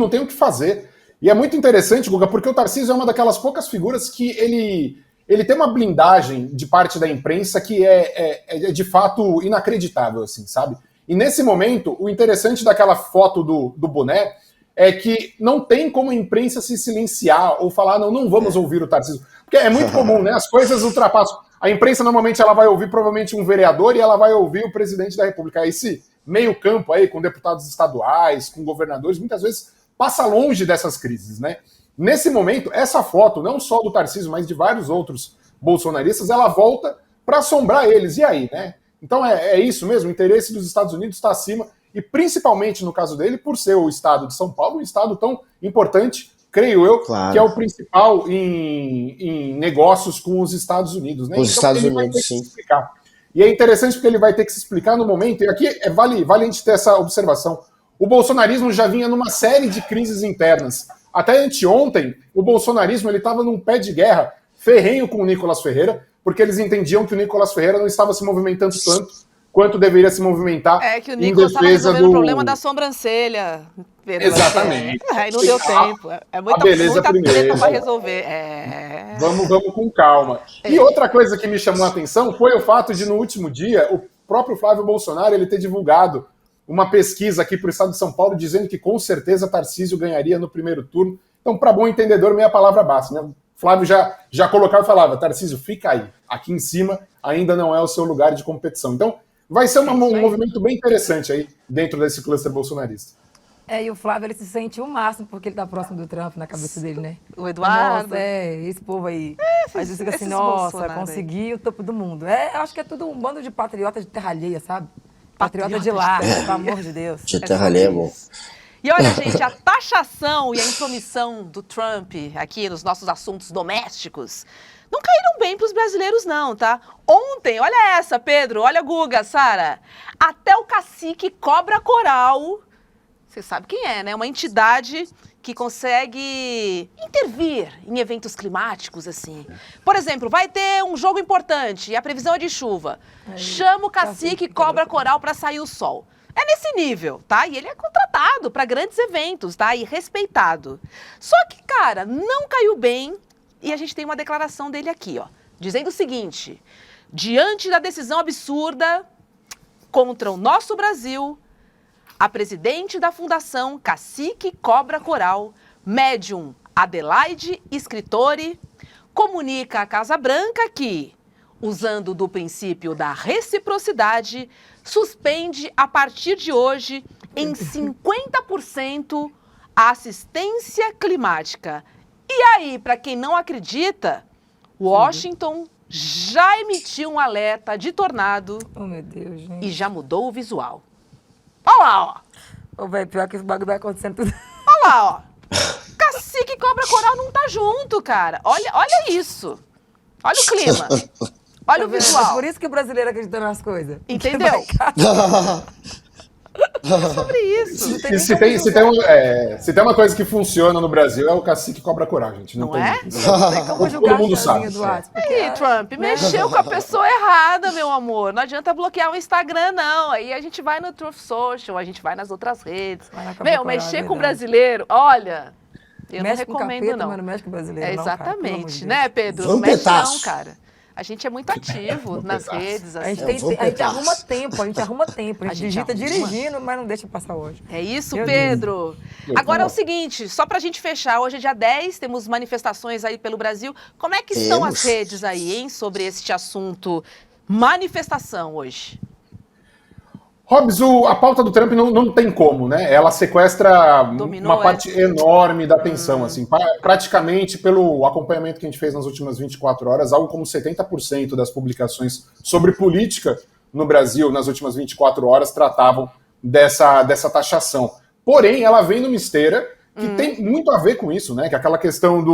tem o que fazer. E é muito interessante, Guga, porque o Tarcísio é uma daquelas poucas figuras que ele tem uma blindagem de parte da imprensa que é de fato inacreditável, assim, sabe? E nesse momento, o interessante daquela foto do boné é que não tem como a imprensa se silenciar ou falar, não vamos ouvir o Tarcísio. Porque é muito comum, né? As coisas ultrapassam. A imprensa, normalmente, ela vai ouvir provavelmente um vereador e ela vai ouvir o presidente da República. Esse meio campo aí, com deputados estaduais, com governadores, muitas vezes passa longe dessas crises, né? Nesse momento, essa foto, não só do Tarcísio, mas de vários outros bolsonaristas, ela volta para assombrar eles. E aí, né? Então é isso mesmo, o interesse dos Estados Unidos está acima, e principalmente no caso dele, por ser o estado de São Paulo, um estado tão importante, creio eu,
Claro.
que é o principal em negócios com os Estados Unidos, né?
Os Estados
ele vai
Unidos,
ter que
sim.
se explicar. E é interessante porque ele vai ter que se explicar no momento, e aqui vale a gente ter essa observação. O bolsonarismo já vinha numa série de crises internas. Até anteontem, o bolsonarismo estava num pé de guerra ferrenho com o Nicolas Ferreira, porque eles entendiam que o Nicolas Ferreira não estava se movimentando tanto quanto deveria se movimentar.
É que o
em
Nicolas estava
defesa
resolvendo o problema da sobrancelha. Pedro.
Exatamente.
Aí não deu tempo. É muita
beleza
treta
primeiro.
para resolver.
Vamos com calma. E outra coisa que me chamou a atenção foi o fato de, no último dia, o próprio Flávio Bolsonaro ele ter divulgado uma pesquisa aqui para o estado de São Paulo dizendo que com certeza Tarcísio ganharia no primeiro turno. Então, para bom entendedor, meia palavra basta, né? Flávio já colocava e falava, Tarcísio, fica aí. Aqui em cima ainda não é o seu lugar de competição. Então, vai ser um movimento bem interessante aí dentro desse cluster bolsonarista.
E o Flávio, ele se sente o máximo, porque ele tá próximo do Trump na cabeça dele, né?
O Eduardo.
Nossa, esse povo aí. Aí você fica assim,
esses
nossa,
Bolsonaro
consegui o topo do mundo. Eu acho que é tudo um bando de patriotas de terra alheia, sabe? Patriota de lá, pelo amor de Deus.
De terra alheia é bom.
E olha, gente, a taxação e a intromissão do Trump aqui nos nossos assuntos domésticos não caíram bem para os brasileiros, não, tá? Ontem, olha essa, Pedro, olha Guga, Sara. Até o cacique Cobra Coral, você sabe quem é, né? Uma entidade que consegue intervir em eventos climáticos, assim. Por exemplo, vai ter um jogo importante e a previsão é de chuva. Chama o cacique Cobra Coral para sair o sol. É nesse nível, tá? E ele é contratado para grandes eventos, tá? E respeitado. Só que, cara, não caiu bem. E a gente tem uma declaração dele aqui, ó. Dizendo o seguinte: diante da decisão absurda contra o nosso Brasil, a presidente da Fundação Cacique Cobra Coral, médium Adelaide Escritori, comunica à Casa Branca que, usando do princípio da reciprocidade, suspende a partir de hoje em 50% a assistência climática. E aí, para quem não acredita, Washington já emitiu um alerta de tornado
Meu Deus, gente.
e já mudou o visual. Olha lá, ó.
Ô, velho, pior que esse bagulho vai acontecendo tudo.
Olha lá, ó. Cacique e Cobra Coral não tá junto, cara. Olha isso. Olha o clima. Olha o
É
visual.
por isso que o brasileiro acredita nas coisas.
Entendeu? É sobre isso.
E se tem uma coisa que funciona no Brasil é o cacique Cobra Coral, gente. Não tem
é?
Todo mundo sabe.
Aí, Trump, mexeu com a pessoa errada, meu amor. Não adianta bloquear o Instagram, não. Aí a gente vai no Truth Social, a gente vai nas outras redes. Meu, mexer com o brasileiro, olha, eu
mexe
não recomendo,
com capeta,
não.
mas não mexe com o brasileiro, não, cara, pelo amor de
Exatamente,
Deus.
né, Pedro? Não mexe não, cara. A gente é muito ativo nas redes.
A
Assim.
gente arruma tempo, a gente digita dirigindo, mas não deixa passar hoje.
É isso,
Meu
Pedro. Agora é o seguinte, só pra gente fechar, hoje é dia 10, temos manifestações aí pelo Brasil. Como é que estão as redes aí, hein, sobre este assunto manifestação hoje?
Hobbs, a pauta do Trump não tem como, né? Ela sequestra
Dominou,
uma parte enorme da atenção, assim. Praticamente, pelo acompanhamento que a gente fez nas últimas 24 horas, algo como 70% das publicações sobre política no Brasil nas últimas 24 horas tratavam dessa taxação. Porém, ela vem numa esteira que tem muito a ver com isso, né? Que é aquela questão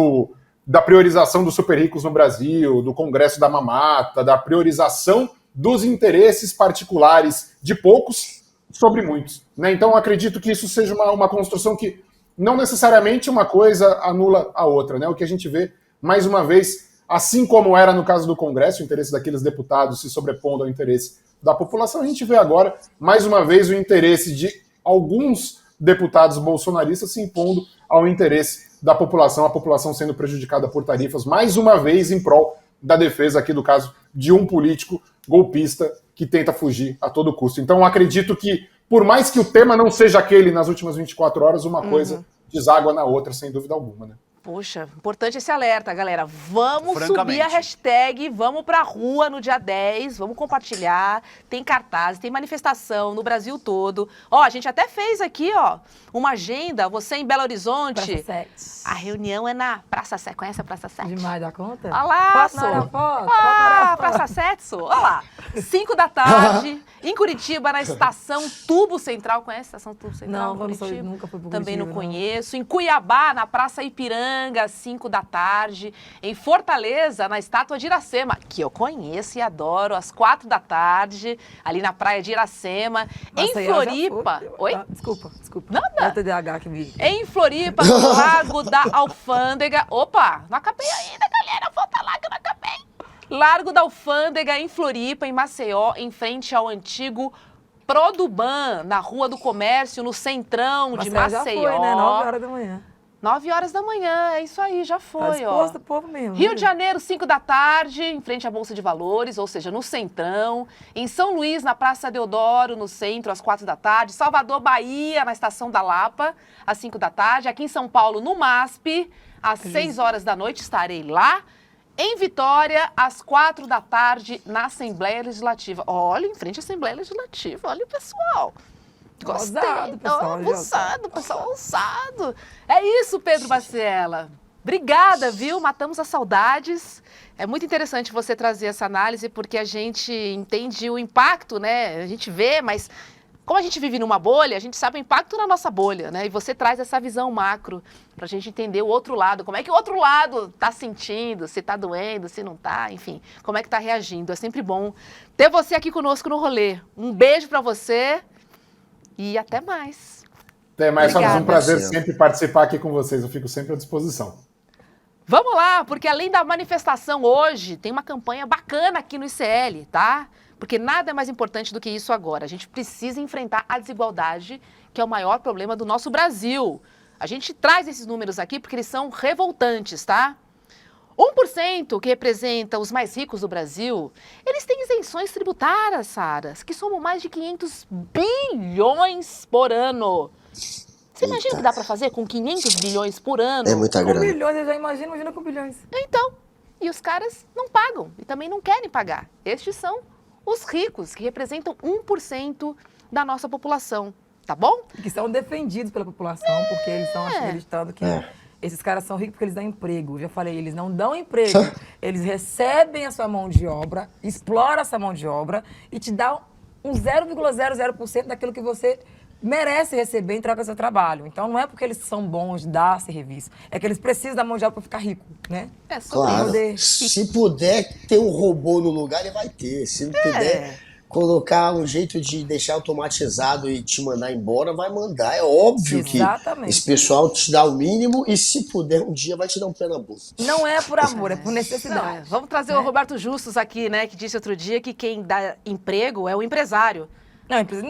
da priorização dos super ricos no Brasil, do Congresso da Mamata, da priorização dos interesses particulares de poucos sobre muitos, né? Então, eu acredito que isso seja uma construção que não necessariamente uma coisa anula a outra, né? O que a gente vê, mais uma vez, assim como era no caso do Congresso, o interesse daqueles deputados se sobrepondo ao interesse da população, a gente vê agora, mais uma vez, o interesse de alguns deputados bolsonaristas se impondo ao interesse da população, a população sendo prejudicada por tarifas, mais uma vez em prol da defesa, aqui do caso, de um político golpista que tenta fugir a todo custo. Então, eu acredito que, por mais que o tema não seja aquele nas últimas 24 horas, uma coisa deságua na outra, sem dúvida alguma, né?
Poxa, importante esse alerta, galera. Vamos subir a hashtag, vamos pra rua no dia 10, vamos compartilhar. Tem cartazes, tem manifestação no Brasil todo. Ó, a gente até fez aqui, ó, uma agenda, você em Belo Horizonte.
Praça 7.
A reunião é na Praça 7. Conhece a Praça 7?
Demais da conta?
Olha lá,
foto.
Praça 7, olha lá. 5 da tarde, em Curitiba, na Estação Tubo Central. Conhece a Estação Tubo Central?
Não, nunca fui pro Curitiba.
Também não conheço. Em Cuiabá, na Praça Ipiranga, 5 da tarde. Em Fortaleza, na Estátua de Iracema, que eu conheço e adoro, às 4 da tarde, ali na Praia de Iracema.
Nossa,
em Floripa... Oi?
Desculpa.
Nada.
É o TDAH que me...
Em Floripa, no Largo da Alfândega. Opa, não acabei ainda, galera. Volta lá que eu não acabei. Largo da Alfândega, em Floripa, em Maceió, em frente ao antigo Produban, na Rua do Comércio, no centrão de Maceió.
Já foi, né? 9 horas da manhã.
9 horas da manhã, é isso aí, já foi,
tá disposto, ó. O povo mesmo.
Rio de Janeiro, 5 da tarde, em frente à Bolsa de Valores, ou seja, no centrão. Em São Luís, na Praça Deodoro, no centro, às 4 da tarde. Salvador, Bahia, na Estação da Lapa, às 5 da tarde. Aqui em São Paulo, no MASP, às 6 horas da noite, estarei lá. Em Vitória, às 4 da tarde, na Assembleia Legislativa. Olha, em frente à Assembleia Legislativa, olha o pessoal. Gostei. Ousado, pessoal ousado. É isso, Pedro Baciela. Obrigada, viu? Matamos as saudades. É muito interessante você trazer essa análise, porque a gente entende o impacto, né? A gente vê, mas como a gente vive numa bolha, a gente sabe o impacto na nossa bolha, né? E você traz essa visão macro pra gente entender o outro lado. Como é que o outro lado tá sentindo, se tá doendo, se não tá, enfim. Como é que tá reagindo. É sempre bom ter você aqui conosco no rolê. Um beijo pra você. E até mais.
Até mais, Fábio. É um prazer sempre participar aqui com vocês. Eu fico sempre à disposição.
Vamos lá, porque além da manifestação hoje, tem uma campanha bacana aqui no ICL, tá? Porque nada é mais importante do que isso agora. A gente precisa enfrentar a desigualdade, que é o maior problema do nosso Brasil. A gente traz esses números aqui porque eles são revoltantes, tá? 1%, que representa os mais ricos do Brasil, eles têm isenções tributárias, Saras, que somam mais de 500 bilhões por ano. Você imagina o que dá para fazer com 500 bilhões por ano?
É muita grana.
Com bilhões, eu já imagina com bilhões.
Então, e os caras não pagam e também não querem pagar. Estes são os ricos, que representam 1% da nossa população, tá bom?
E que são defendidos pela população, porque eles estão acreditando que... Esses caras são ricos porque eles dão emprego. Eu já falei, eles não dão emprego. Eles recebem a sua mão de obra, exploram essa mão de obra e te dão um 0,00% daquilo que você merece receber em troca do seu trabalho. Então, não é porque eles são bons de dar serviço. É que eles precisam da mão de obra para ficar rico, né?
É só
claro. Se puder ter um robô no lugar, ele vai ter. Se não puder colocar um jeito de deixar automatizado e te mandar embora, vai mandar. É óbvio que esse pessoal te dá o mínimo e, se puder, um dia vai te dar um pé na boca.
Não é por amor, é por necessidade.
Não, vamos trazer o Roberto Justus aqui, né? Que disse outro dia que quem dá emprego é o empresário.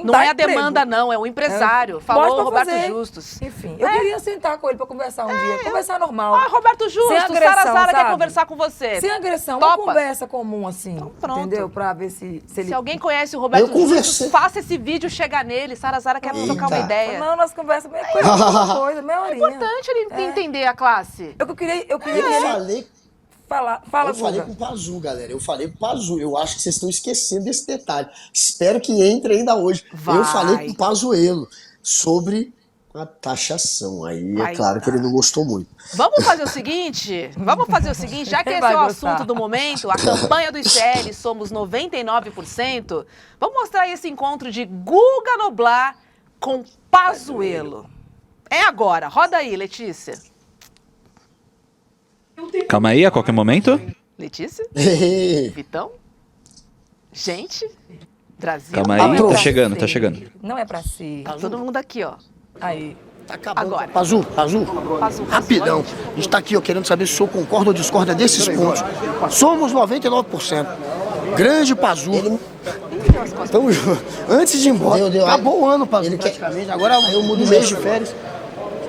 Não é a demanda, não, é o empresário. Falou o Roberto Justus.
Enfim, eu queria sentar com ele pra conversar um dia. Conversar normal.
Ah, Roberto Justus, Sara quer conversar com você.
Sem agressão, uma conversa comum, assim. Então, entendeu? Pra ver se ele...
Se alguém conhece o Roberto Justus, faça esse vídeo chegar nele. Sara quer trocar uma ideia.
Não, nós conversamos meia coisa, meia horinha.
É importante ele entender a classe.
Eu queria que ele... Fala,
Eu falei
Guga.
com o Pazu, galera. Eu falei com o Pazu. Eu acho que vocês estão esquecendo desse detalhe. Espero que entre ainda hoje.
Vai.
Eu falei com o Pazuello sobre a taxação. Aí
Vai
é claro que ele não gostou muito.
Vamos fazer o seguinte, já que esse
Vai
é o
gostar.
assunto do momento, a campanha do ICL Somos 99%, vamos mostrar esse encontro de Guga Noblar com Pazuello. É agora, roda aí, Letícia.
Calma aí, a qualquer momento.
Letícia? Vitão? Gente? Brasil?
Calma aí,
Não é
tá
pra
chegando,
ser.
tá chegando.
Não é pra ser.
Tá todo mundo aqui, ó.
Aí.
Tá acabando.
Agora.
Pazu,
Pazu,
rapidão. A gente tá aqui ó, querendo saber se o senhor concorda ou discorda desses pontos. Somos 99%. Grande Pazu. Então, antes de ir embora, acabou o ano, Pazu, praticamente. Agora eu mudo o mês de férias.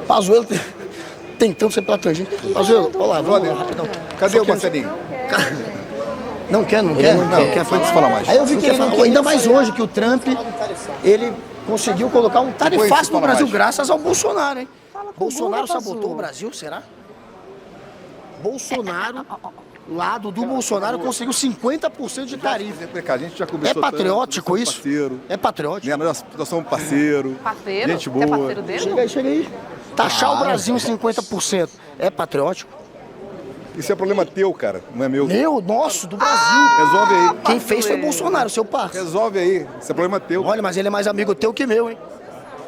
Pazuello tentando ser pela tangente. Pazuello, olha lá, vamos lá, rapidão.
Cadê o Marcelinho?
Não quer.
Não quer falar mais.
Aí eu vi que ainda mais hoje que o Trump, ele conseguiu colocar um tarifaço no Brasil graças ao Bolsonaro, hein? Bolsonaro sabotou o Brasil, será? Bolsonaro, lado do Bolsonaro, conseguiu 50% de tarifa.
A gente já
É
conversou
patriótico
tanto,
isso?
parceiro.
É patriótico?
Nós somos parceiro.
Parceiro?
Gente
Você é
boa.
parceiro dele?
Chega aí. Taxar o Brasil em 50%. É patriótico?
Isso é problema teu, cara, não é meu.
Meu, nosso, do Brasil.
Resolve aí.
Quem fez foi Bolsonaro, seu parceiro.
Resolve aí. Isso é problema teu.
Olha, mas ele é mais amigo teu que meu, hein?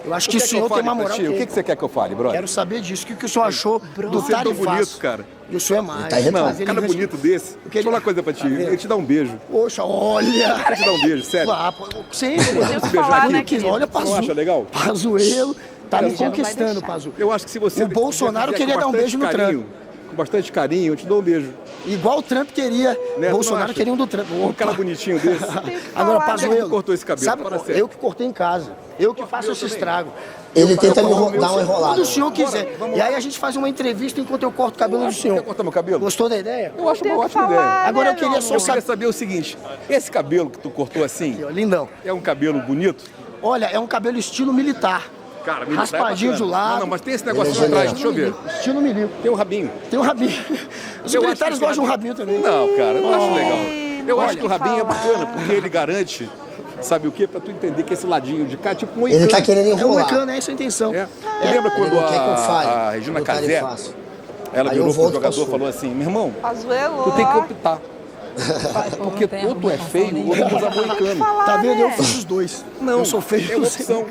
Eu acho que o senhor tem uma moral.
O que você quer que eu fale, brother?
Quero saber disso. O que o senhor achou do
Você é tão
tarifaço?
bonito, cara.
E o senhor é mais.
Não,
Mas
um
ele
cara
investe-
bonito desse. Deixa eu falar uma coisa pra ti. Ele te dá um beijo.
Poxa, olha.
Ele te dá um beijo, sério.
Ah, pô, sempre.
Tem o que falar, né, querido?
Olha,
Você não acha legal?
Pazuello tá me
Ele já não vai
conquistando,
deixar.
Pazu.
Eu acho que se você...
O Bolsonaro
fizer
queria
com
dar um
bastante
beijo no
carinho,
Trump.
Com bastante carinho, eu te dou um beijo.
Igual o Trump queria.
Né, tu não
Bolsonaro
acha?
queria um do Trump.
Um cara bonitinho desse.
Agora,
Quem
Pazuello.
cortou esse cabelo?
Sabe,
Fala sério.
eu que cortei em casa. Eu que faço esse estrago.
Ele tenta
Eu
me
corto
dar uma enrolada.
Quando o senhor quiser. E aí a gente faz uma entrevista enquanto eu corto o cabelo do
Quer
senhor.
cortar meu cabelo?
Gostou da ideia?
Eu acho
Tem
uma
que
ótima
falar,
ideia.
Agora eu
né,
queria
meu
só
Eu
amor?
queria saber o seguinte, esse cabelo que tu cortou assim,
Ó, lindão.
é um cabelo bonito?
Olha, é um cabelo estilo militar.
Cara, militar é
Raspadinho de
bacana.
lado.
Não, mas tem esse negocinho atrás, deixa eu ver.
Estilo militar.
Tem um rabinho.
Tem um rabinho. Os
Eu
militares
acho que
gostam de um rabinho também.
Não, cara, eu não acho legal. Eu acho
Olha,
que o rabinho é
falar.
bacana, porque ele garante, sabe o quê? Pra tu entender que esse ladinho de cá é tipo um
Ele tá querendo
É um
enrolar.
mecânico, é essa a intenção.
É. Tu lembra quando
Ele não quer que eu fale
a Regina
do
Casé,
tarifaço.
ela
Aí eu
virou pro
volto
jogador
pra
e falou assim, meu irmão,
Pazuello.
tu tem que optar. Porque
Não tem
ou tu é
argumentação
feio ou tu usa moicano.
Tá vendo?
né?
Eu fiz os dois.
Não,
eu sou feio.
é uma opção.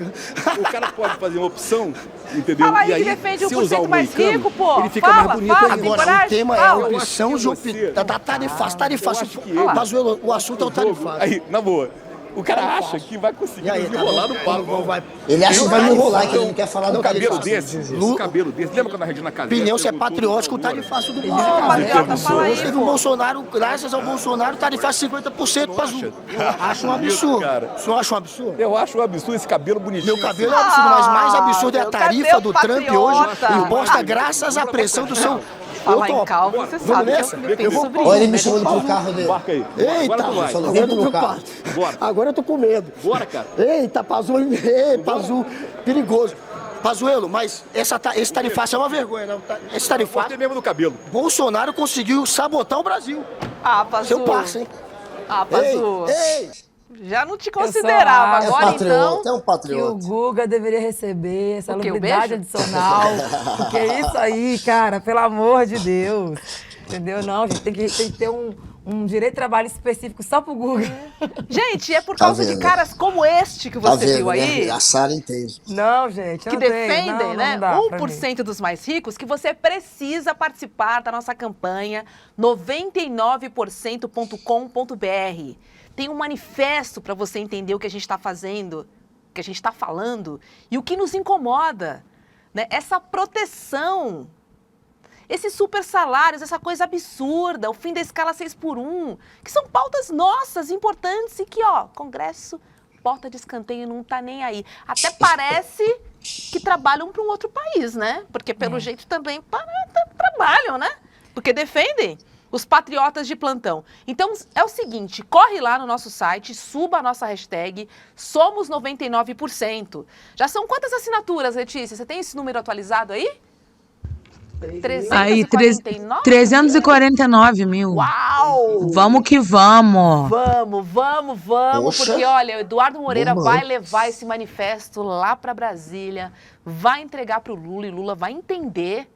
O cara pode fazer uma opção, entendeu?
Fala aí
e aí,
que defende o
se usar
1%
o
mais
moicano,
rico, pô.
ele fica
Fala,
mais bonito
fala,
ainda.
tem
Agora,
coragem?
o tema é a
Fala.
opção
Eu
de
acho que você-
tarifaço.
Eu acho que ele-
Pazuello, o assunto é o tarifaço.
Aí, na boa, o cara acha que vai conseguir
E aí,
nos
tá
enrolar
bom?
no papo.
Não vai.
Ele acha que vai me enrolar, que ele não quer falar do
Um cabelo
tarifaço.
desse, um cabelo desse. Lembra quando a Regina Casé...
Opinião se é
perguntou
patriótico, o
pro Moura?
tarifaço do
patriota, fala aí,
Hoje teve
pô.
o Bolsonaro, graças ao Bolsonaro, tarifaço 50% para azul. Acho um absurdo.
cara.
O senhor acha um absurdo?
Eu acho um absurdo esse cabelo bonitinho.
Meu cabelo é um absurdo, mas mais absurdo é a
meu,
tarifa
cadê o
do Trump hoje,
patriota?
imposta graças à pressão do seu...
Falar
Eu
em
topo.
calvo, você
Vamos
sabe que
nessa?
eu penso sobre
Olha ele
isso.
me chamando pro carro dele.
Marca aí.
Eita,
Agora tu vai.
falou,
agora eu
dentro
tô
do carro.
preocupado.
Bora.
Agora eu tô com medo.
Bora, cara.
Eita, Pazuello, Pazuello, perigoso. Pazuello, mas esse tarifaço é uma vergonha, não? Esse tarifaço,
Gostei mesmo do cabelo.
Bolsonaro conseguiu sabotar o Brasil.
Ah, Pazu.
Seu parça, hein?
Ah, Pazu.
Ei,
Já não te
só
considerava.
acho-
É
Agora,
patriota,
então...
é um
Que o
patriota.
Guga deveria receber essa
O quê, o
salubridade
beijo?
adicional. Porque é isso aí, cara, pelo amor de Deus. Entendeu? Não, gente, tem que ter um direito de trabalho específico só pro Guga.
Gente, é por
Tá
causa de
vendo?
caras como este que
Tá
você
vendo,
viu aí...
né? A Sara entende.
Não, gente, eu
que
não tenho.
defendem,
Não,
né,
não dá pra mim.
1% dos mais ricos, que você precisa participar da nossa campanha 99%.com.br. Tem um manifesto para você entender o que a gente está fazendo, o que a gente está falando e o que nos incomoda, né? Essa proteção, esses super salários, essa coisa absurda, o fim da escala 6x1, que são pautas nossas, importantes e que, ó, Congresso, porta de escanteio, não tá nem aí. Até parece que trabalham para um outro país, né? Porque pelo jeito também trabalham, né? Porque defendem os patriotas de plantão. Então, é o seguinte, corre lá no nosso site, suba a nossa hashtag Somos 99%. Já são quantas assinaturas, Letícia? Você tem esse número atualizado aí?
Aí,
349?
349 mil.
Uau!
Vamos que vamos.
Vamos,
Poxa.
porque olha, o Eduardo Moreira
Vamos.
vai levar esse manifesto lá para Brasília, vai entregar para o Lula e Lula vai entender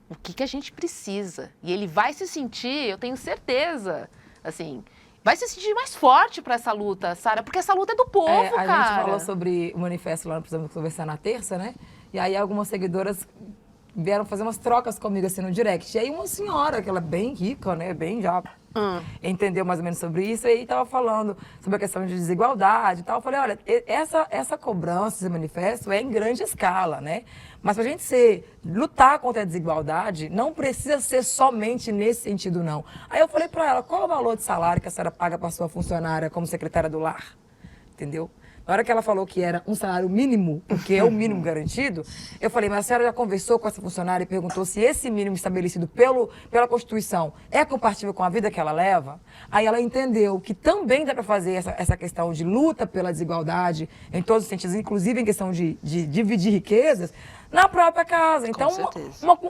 o que a gente precisa. E ele vai se sentir, eu tenho certeza, assim, vai se sentir mais forte para essa luta, Sara, porque essa luta é do povo,
A
cara.
gente falou sobre o manifesto lá, precisamos conversar na terça, né? E aí algumas seguidoras vieram fazer umas trocas comigo assim no direct. E aí uma senhora, que ela é bem rica, né? Bem já entendeu mais ou menos sobre isso, e aí tava falando sobre a questão de desigualdade e tal. Eu falei, olha, essa cobrança, esse manifesto é em grande escala, né? Mas pra gente lutar contra a desigualdade, não precisa ser somente nesse sentido, não. Aí eu falei pra ela, qual é o valor de salário que a senhora paga pra sua funcionária como secretária do lar? Entendeu? Na hora que ela falou que era um salário mínimo, porque é o mínimo garantido, eu falei, mas a senhora já conversou com essa funcionária e perguntou se esse mínimo estabelecido pela Constituição é compatível com a vida que ela leva? Aí ela entendeu que também dá para fazer essa questão de luta pela desigualdade, em todos os sentidos, inclusive em questão de dividir riquezas, na própria casa. Então,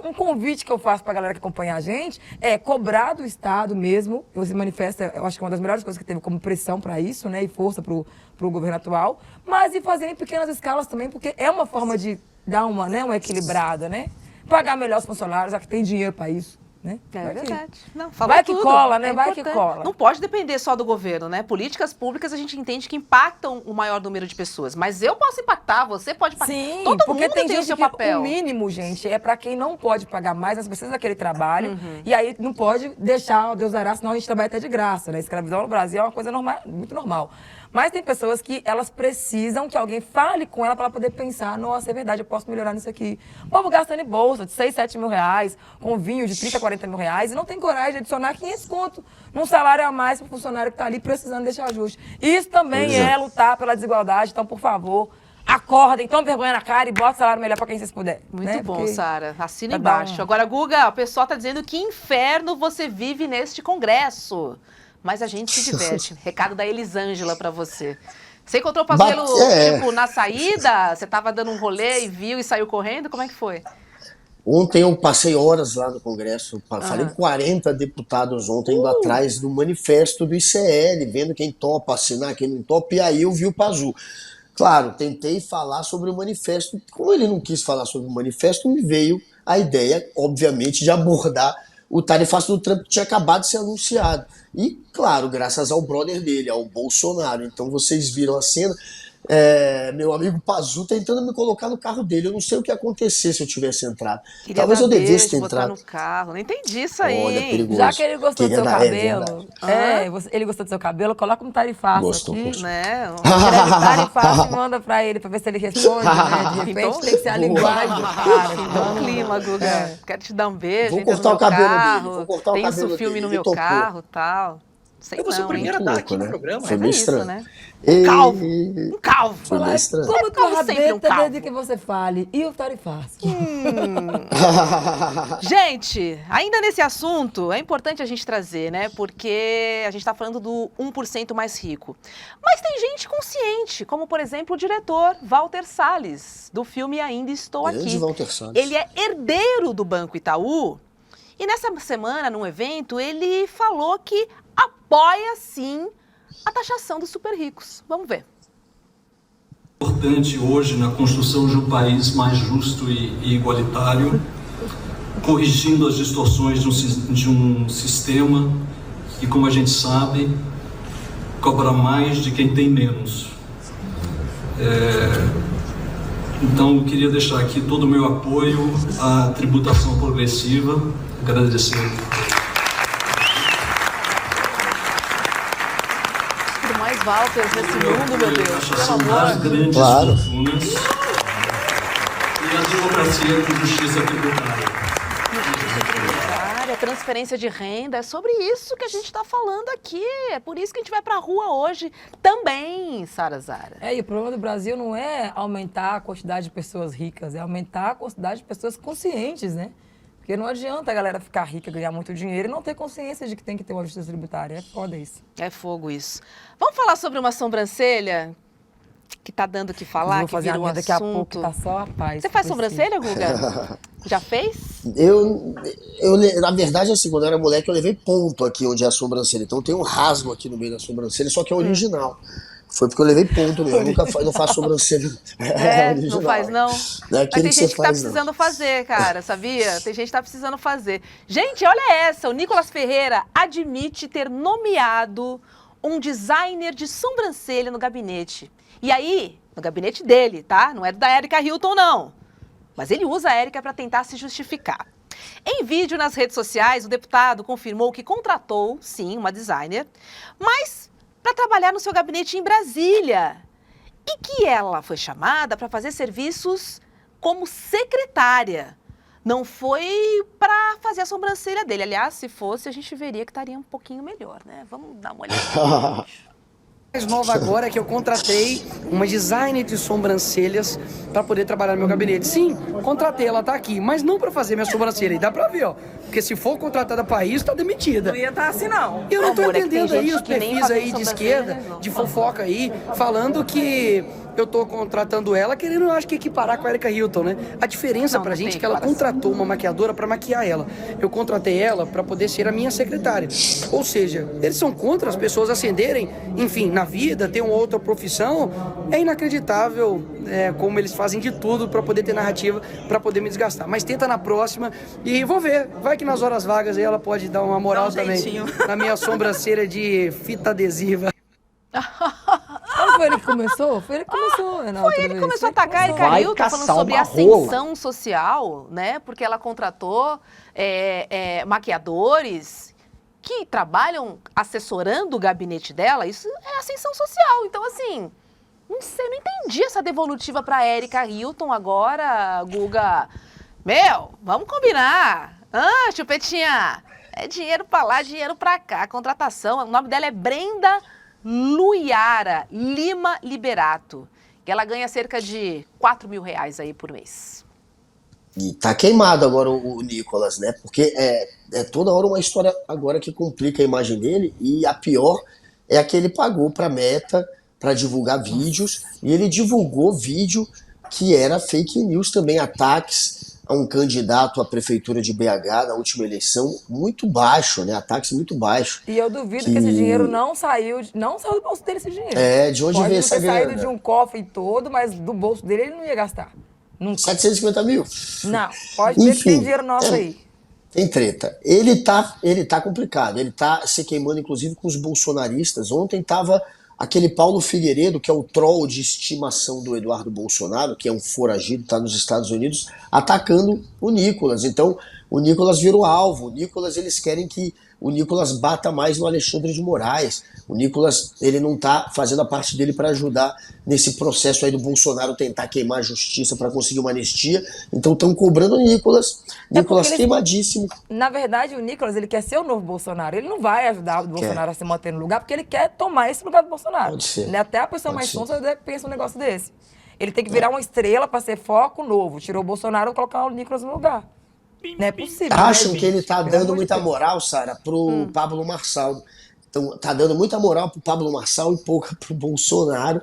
um convite que eu faço para a galera que acompanha a gente é cobrar do Estado mesmo. Você manifesta, eu acho que é uma das melhores coisas que teve como pressão para isso, né, e força para o governo atual, mas e fazer em pequenas escalas também, porque é uma forma de dar uma equilibrada, né? Pagar melhor os funcionários, já que tem dinheiro para isso. Né?
É verdade. Não, falou
vai que
tudo.
cola, né?
É
Vai que
importante.
cola.
Não pode depender só do governo, né? Políticas públicas a gente entende que impactam o maior número de pessoas. Mas eu posso impactar, você pode impactar.
Sim,
todo
porque
mundo
tem
o
gente
seu
que
papel.
o mínimo, gente, é para quem não pode pagar mais, mas precisa daquele trabalho. E aí não pode deixar, Deus dará, senão a gente trabalha até de graça, né? Escravidão no Brasil é uma coisa normal, muito normal. Mas tem pessoas que elas precisam que alguém fale com ela para ela poder pensar, nossa, é verdade, eu posso melhorar nisso aqui. O povo gastando em bolsa de 6, 7 mil reais, com vinho de 30, 40 mil reais, e não tem coragem de adicionar 500 conto num salário a mais para o funcionário que está ali precisando desse ajuste. Isso também é lutar pela desigualdade, então, por favor, acordem, tomem vergonha na cara e botem salário melhor para quem vocês puderem.
Muito bom,
Porque
Sara. Assina embaixo. Agora, Guga, o pessoal está dizendo que inferno você vive neste congresso. Mas a gente se diverte. Recado da Elisângela pra você. Você encontrou o Pazuello, tipo, na saída? Você tava dando um rolê e viu e saiu correndo? Como é que foi?
Ontem eu passei horas lá no Congresso, falei com 40 deputados ontem indo atrás do manifesto do ICL, vendo quem topa assinar, quem não topa, e aí eu vi o Pazu. Claro, tentei falar sobre o manifesto. Como ele não quis falar sobre o manifesto, me veio a ideia, obviamente, de abordar o tarifaço do Trump que tinha acabado de ser anunciado. E, claro, graças ao brother dele, ao Bolsonaro. Então vocês viram a cena, meu amigo Pazu tentando me colocar no carro dele. Eu não sei o que ia acontecer se eu tivesse entrado. Talvez eu devesse ter entrado.
No carro. Não entendi isso aí.
Olha, perigoso.
Já que ele gostou do seu cabelo,
verdade.
ele gostou do seu cabelo, coloca um tarifaço aqui.
Né?
Escreve tarifaço e manda pra ele, pra ver se ele responde, né? De repente tem que ser a linguagem do cara.
Então, clima, Guga. Quero te dar um beijo.
Vou cortar o cabelo dele. Vou cortar o
tem
cabelo
isso filme
dele.
no
Ele
meu
topou.
carro e tal. Sei
Eu vou ser o primeiro a estar aqui no programa.
Foi meio estranho.
Né? Um calvo. Um calvo.
Foi meio estranho.
Como que o
sempre um
rabeta
calvo.
desde que você fale? E o tarifaço?
Gente, ainda nesse assunto, é importante a gente trazer, né? Porque a gente está falando do 1% mais rico. Mas tem gente consciente, como, por exemplo, o diretor Walter Salles, do filme Ainda Estou Aqui.
Walter Salles.
Ele é herdeiro do Banco Itaú. E nessa semana, num evento, ele falou que apoia, sim, a taxação dos super ricos. Vamos ver.
Importante hoje na construção de um país mais justo e igualitário, corrigindo as distorções de um sistema que, como a gente sabe, cobra mais de quem tem menos. Então, eu queria deixar aqui todo o meu apoio à tributação progressiva. Agradecer.
Por mais Walter nesse mundo, meu Deus.
Taxação
Pelo
das
amor.
grandes fortunas e a democracia com justiça tributária.
Transferência de renda, é sobre isso que a gente está falando aqui. É por isso que a gente vai para a rua hoje também, Sara Zara.
E o problema do Brasil não é aumentar a quantidade de pessoas ricas, é aumentar a quantidade de pessoas conscientes, né? Porque não adianta a galera ficar rica, ganhar muito dinheiro e não ter consciência de que tem que ter uma justiça tributária. É foda isso.
É fogo isso. Vamos falar sobre uma sobrancelha que tá dando o que falar,
vou fazer
que virou
a minha daqui a
assunto.
pouco, tá só a paz.
Você faz sobrancelha, Guga? Já fez?
Na verdade, assim, quando eu era moleque, eu levei ponto aqui onde é a sobrancelha. Então tem um rasgo aqui no meio da sobrancelha, só que é original. Foi porque eu levei ponto mesmo. Eu nunca não faço sobrancelha.
Não faz, não.
Não é
Mas tem
aquele
gente que tá
faz,
precisando fazer, cara, sabia? Tem gente que tá precisando fazer. Gente, olha essa. O Nicolas Ferreira admite ter nomeado um designer de sobrancelha no gabinete. E aí, no gabinete dele, tá? Não é da Erika Hilton, não. Mas ele usa a Erika para tentar se justificar. Em vídeo nas redes sociais, o deputado confirmou que contratou, sim, uma designer, mas para trabalhar no seu gabinete em Brasília. E que ela foi chamada para fazer serviços como secretária. Não foi para fazer a sobrancelha dele. Aliás, se fosse, a gente veria que estaria um pouquinho melhor, né? Vamos dar uma olhada.
Mais nova agora é que eu contratei uma designer de sobrancelhas para poder trabalhar no meu gabinete. Sim, contratei, ela tá aqui, mas não para fazer minha sobrancelha. E dá pra ver, ó. Porque se for contratada para isso, tá demitida.
Não ia estar assim, não.
Eu não tô
Amor,
entendendo aí os
que nem
perfis aí
fazer
de
sobrancelha
esquerda,
resolve.
de fofoca aí, falando que eu tô contratando ela, querendo, acho que equiparar com a Erika Hilton, né? A diferença pra gente é que ela contratou uma maquiadora pra maquiar ela. Eu contratei ela pra poder ser a minha secretária. Ou seja, eles são contra as pessoas ascenderem, enfim, na vida, ter uma outra profissão. É inacreditável como eles fazem de tudo pra poder ter narrativa, pra poder me desgastar. Mas tenta na próxima e vou ver. Vai que nas horas vagas aí ela pode dar uma moral também na minha sobrancelha de fita adesiva.
Não foi ele que começou? Foi ele que começou, Renato.
Foi ele que começou a atacar a Erika Hilton, falando sobre ascensão social, né? Porque ela contratou maquiadores que trabalham assessorando o gabinete dela. Isso é ascensão social. Então, assim, não sei, não entendi essa devolutiva pra Erika Hilton agora, Guga. Meu, vamos combinar. Chupetinha, é dinheiro pra lá, dinheiro pra cá. Contratação, o nome dela é Brenda Luiara Lima Liberato, que ela ganha cerca de R$4.000 aí por mês.
E tá queimado agora o Nicolas, né? Porque é toda hora uma história agora que complica a imagem dele, e a pior é a que ele pagou pra Meta para divulgar vídeos, e ele divulgou vídeo que era fake news também, ataques a um candidato à prefeitura de BH na última eleição, muito baixo, né? Ataques muito baixos.
E eu duvido que esse dinheiro não saiu do bolso dele, esse dinheiro.
De onde
Pode
veio
não
essa
ter
grana?
saído de um cofre todo, mas do bolso dele ele não ia gastar. Nunca.
750 mil?
Não, pode ver que tem dinheiro nosso aí.
Tem treta. Ele tá complicado, ele tá se queimando inclusive com os bolsonaristas. Ontem tava aquele Paulo Figueiredo, que é o troll de estimação do Eduardo Bolsonaro, que é um foragido, está nos Estados Unidos, atacando o Nicolas. Então, o Nicolas virou alvo. O Nicolas, eles querem que o Nicolas bata mais no Alexandre de Moraes. O Nicolas, ele não está fazendo a parte dele para ajudar nesse processo aí do Bolsonaro tentar queimar a justiça para conseguir uma anistia. Então, estão cobrando o Nicolas. Nicolas queimadíssimo.
Na verdade, o Nicolas, ele quer ser o novo Bolsonaro. Ele não vai ajudar o Bolsonaro a se manter no lugar, porque ele quer tomar esse lugar do Bolsonaro.
Pode ser.
Até a pessoa mais sonsa pensa um negócio desse. Ele tem que virar uma estrela para ser foco novo. Tirou o Bolsonaro e colocar o Nicolas no lugar. Não é possível.
Acham
né,
que ele
gente?
tá
Pelo
dando
amor de
muita
Deus.
moral, Sara, pro Pablo Marçal. Então, tá dando muita moral pro Pablo Marçal e pouca pro Bolsonaro.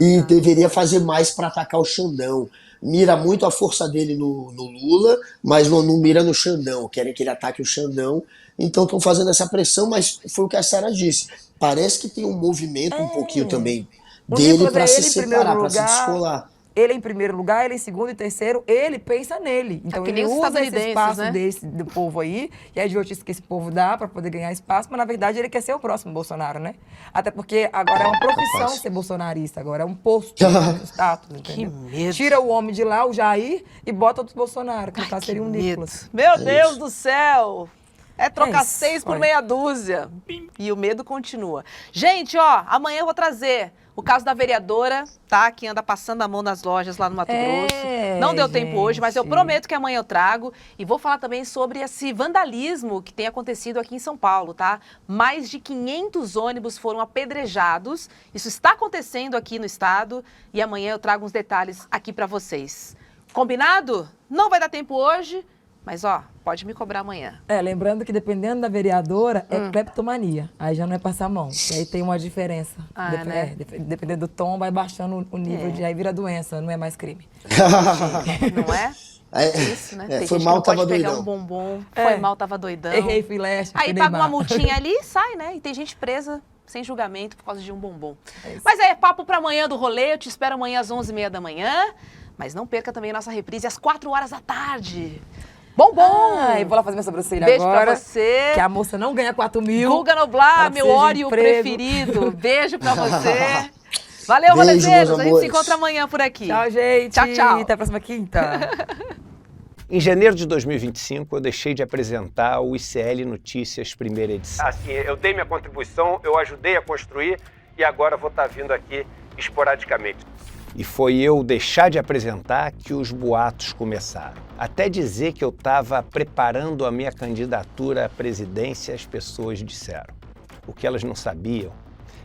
E deveria fazer mais para atacar o Xandão. Mira muito a força dele no Lula, mas não mira no Xandão. Querem que ele ataque o Xandão. Então estão fazendo essa pressão, mas foi o que a Sara disse. Parece que tem um movimento um pouquinho também dele para se separar, para se descolar.
Ele em primeiro lugar, ele em segundo e terceiro, ele pensa nele. Então
que
ele
nem os
usa esse
estadunidenses,
espaço
né?
do povo aí, e a idiotice que esse povo dá para poder ganhar espaço, mas na verdade ele quer ser o próximo Bolsonaro, né? Até porque agora é uma profissão ser bolsonarista, agora é um posto de status, entendeu?
Que medo.
Tira o homem de lá, o Jair, e bota outro Bolsonaro, que no caso seria um Nicolas.
Meu Deus do céu! É trocar
isso,
6 por
olha.
meia dúzia. E o medo continua. Gente, ó, amanhã eu vou trazer o caso da vereadora, tá? Que anda passando a mão nas lojas lá no Mato Grosso. Não deu tempo hoje, mas eu prometo que amanhã eu trago. E vou falar também sobre esse vandalismo que tem acontecido aqui em São Paulo, tá? Mais de 500 ônibus foram apedrejados. Isso está acontecendo aqui no estado. E amanhã eu trago uns detalhes aqui pra vocês. Combinado? Não vai dar tempo hoje. Mas, ó, pode me cobrar amanhã.
Lembrando que dependendo da vereadora, é cleptomania. Aí já não é passar a mão. E aí tem uma diferença.
Né?
Dependendo do tom, vai baixando o nível de... Aí vira doença, não é mais crime.
Não é? Isso, né? Tem
foi
gente
mal,
que não
tava
pode pegar
doidão.
um bombom, foi mal, tava doidão.
Errei, fui leste,
Aí
fui
paga
Neymar.
uma multinha ali e sai, né? E tem gente presa sem julgamento por causa de um bombom. Mas é papo pra amanhã do rolê, eu te espero amanhã às 11h30 da manhã. Mas não perca também a nossa reprise às 4h da tarde. Bombom!
Eu vou lá fazer minha sobrancelha
Beijo
agora.
pra você.
Que a moça não ganha 4 mil.
Guga Noblar,
Ela
meu
precisa de
Oreo
emprego.
preferido. Beijo pra você. Valeu,
Beijo,
rolezeiros.
meus
A gente se
amores.
encontra amanhã por aqui.
Tchau, gente.
Tchau, tchau.
Até a próxima quinta.
Em janeiro de 2025, eu deixei de apresentar o ICL Notícias primeira edição. Assim, eu dei minha contribuição, eu ajudei a construir e agora vou estar vindo aqui esporadicamente. E foi eu deixar de apresentar que os boatos começaram. Até dizer que eu estava preparando a minha candidatura à presidência, as pessoas disseram. O que elas não sabiam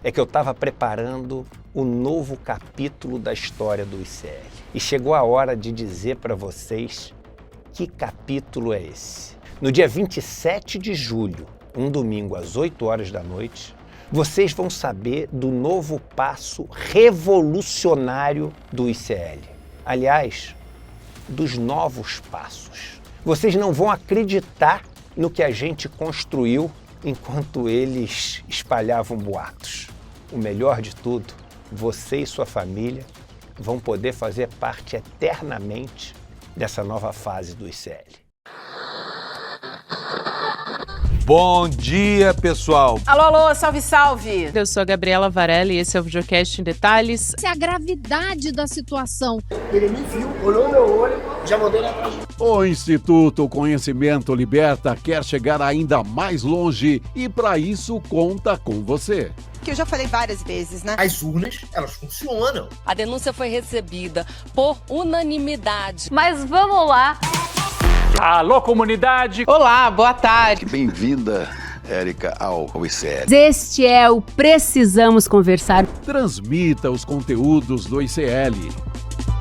é que eu estava preparando o novo capítulo da história do ICL. E chegou a hora de dizer para vocês que capítulo é esse. No dia 27 de julho, um domingo às 8h da noite, vocês vão saber do novo passo revolucionário do ICL. Aliás, dos novos passos. Vocês não vão acreditar no que a gente construiu enquanto eles espalhavam boatos. O melhor de tudo, você e sua família vão poder fazer parte eternamente dessa nova fase do ICL.
Bom dia, pessoal!
Alô, alô, salve, salve!
Eu sou a Gabriela Varela e esse é o Videocast em Detalhes.
Essa é a gravidade da situação.
Ele me viu, olhou no meu olho, já mandei na frente.
O Instituto Conhecimento Liberta quer chegar ainda mais longe e para isso conta com você.
Que eu já falei várias vezes, né?
As urnas, elas funcionam.
A denúncia foi recebida por unanimidade.
Mas vamos lá.
Alô, comunidade!
Olá, boa tarde.
Bem-vinda, Érica, ao ICL.
Este é o Precisamos Conversar.
Transmita os conteúdos do ICL.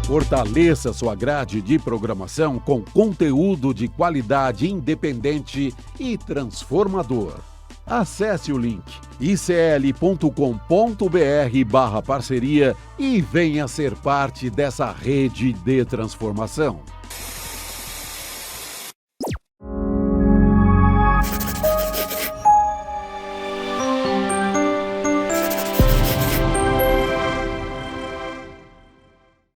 Fortaleça sua grade de programação com conteúdo de qualidade independente e transformador. Acesse o link icl.com.br/parceria e venha ser parte dessa rede de transformação.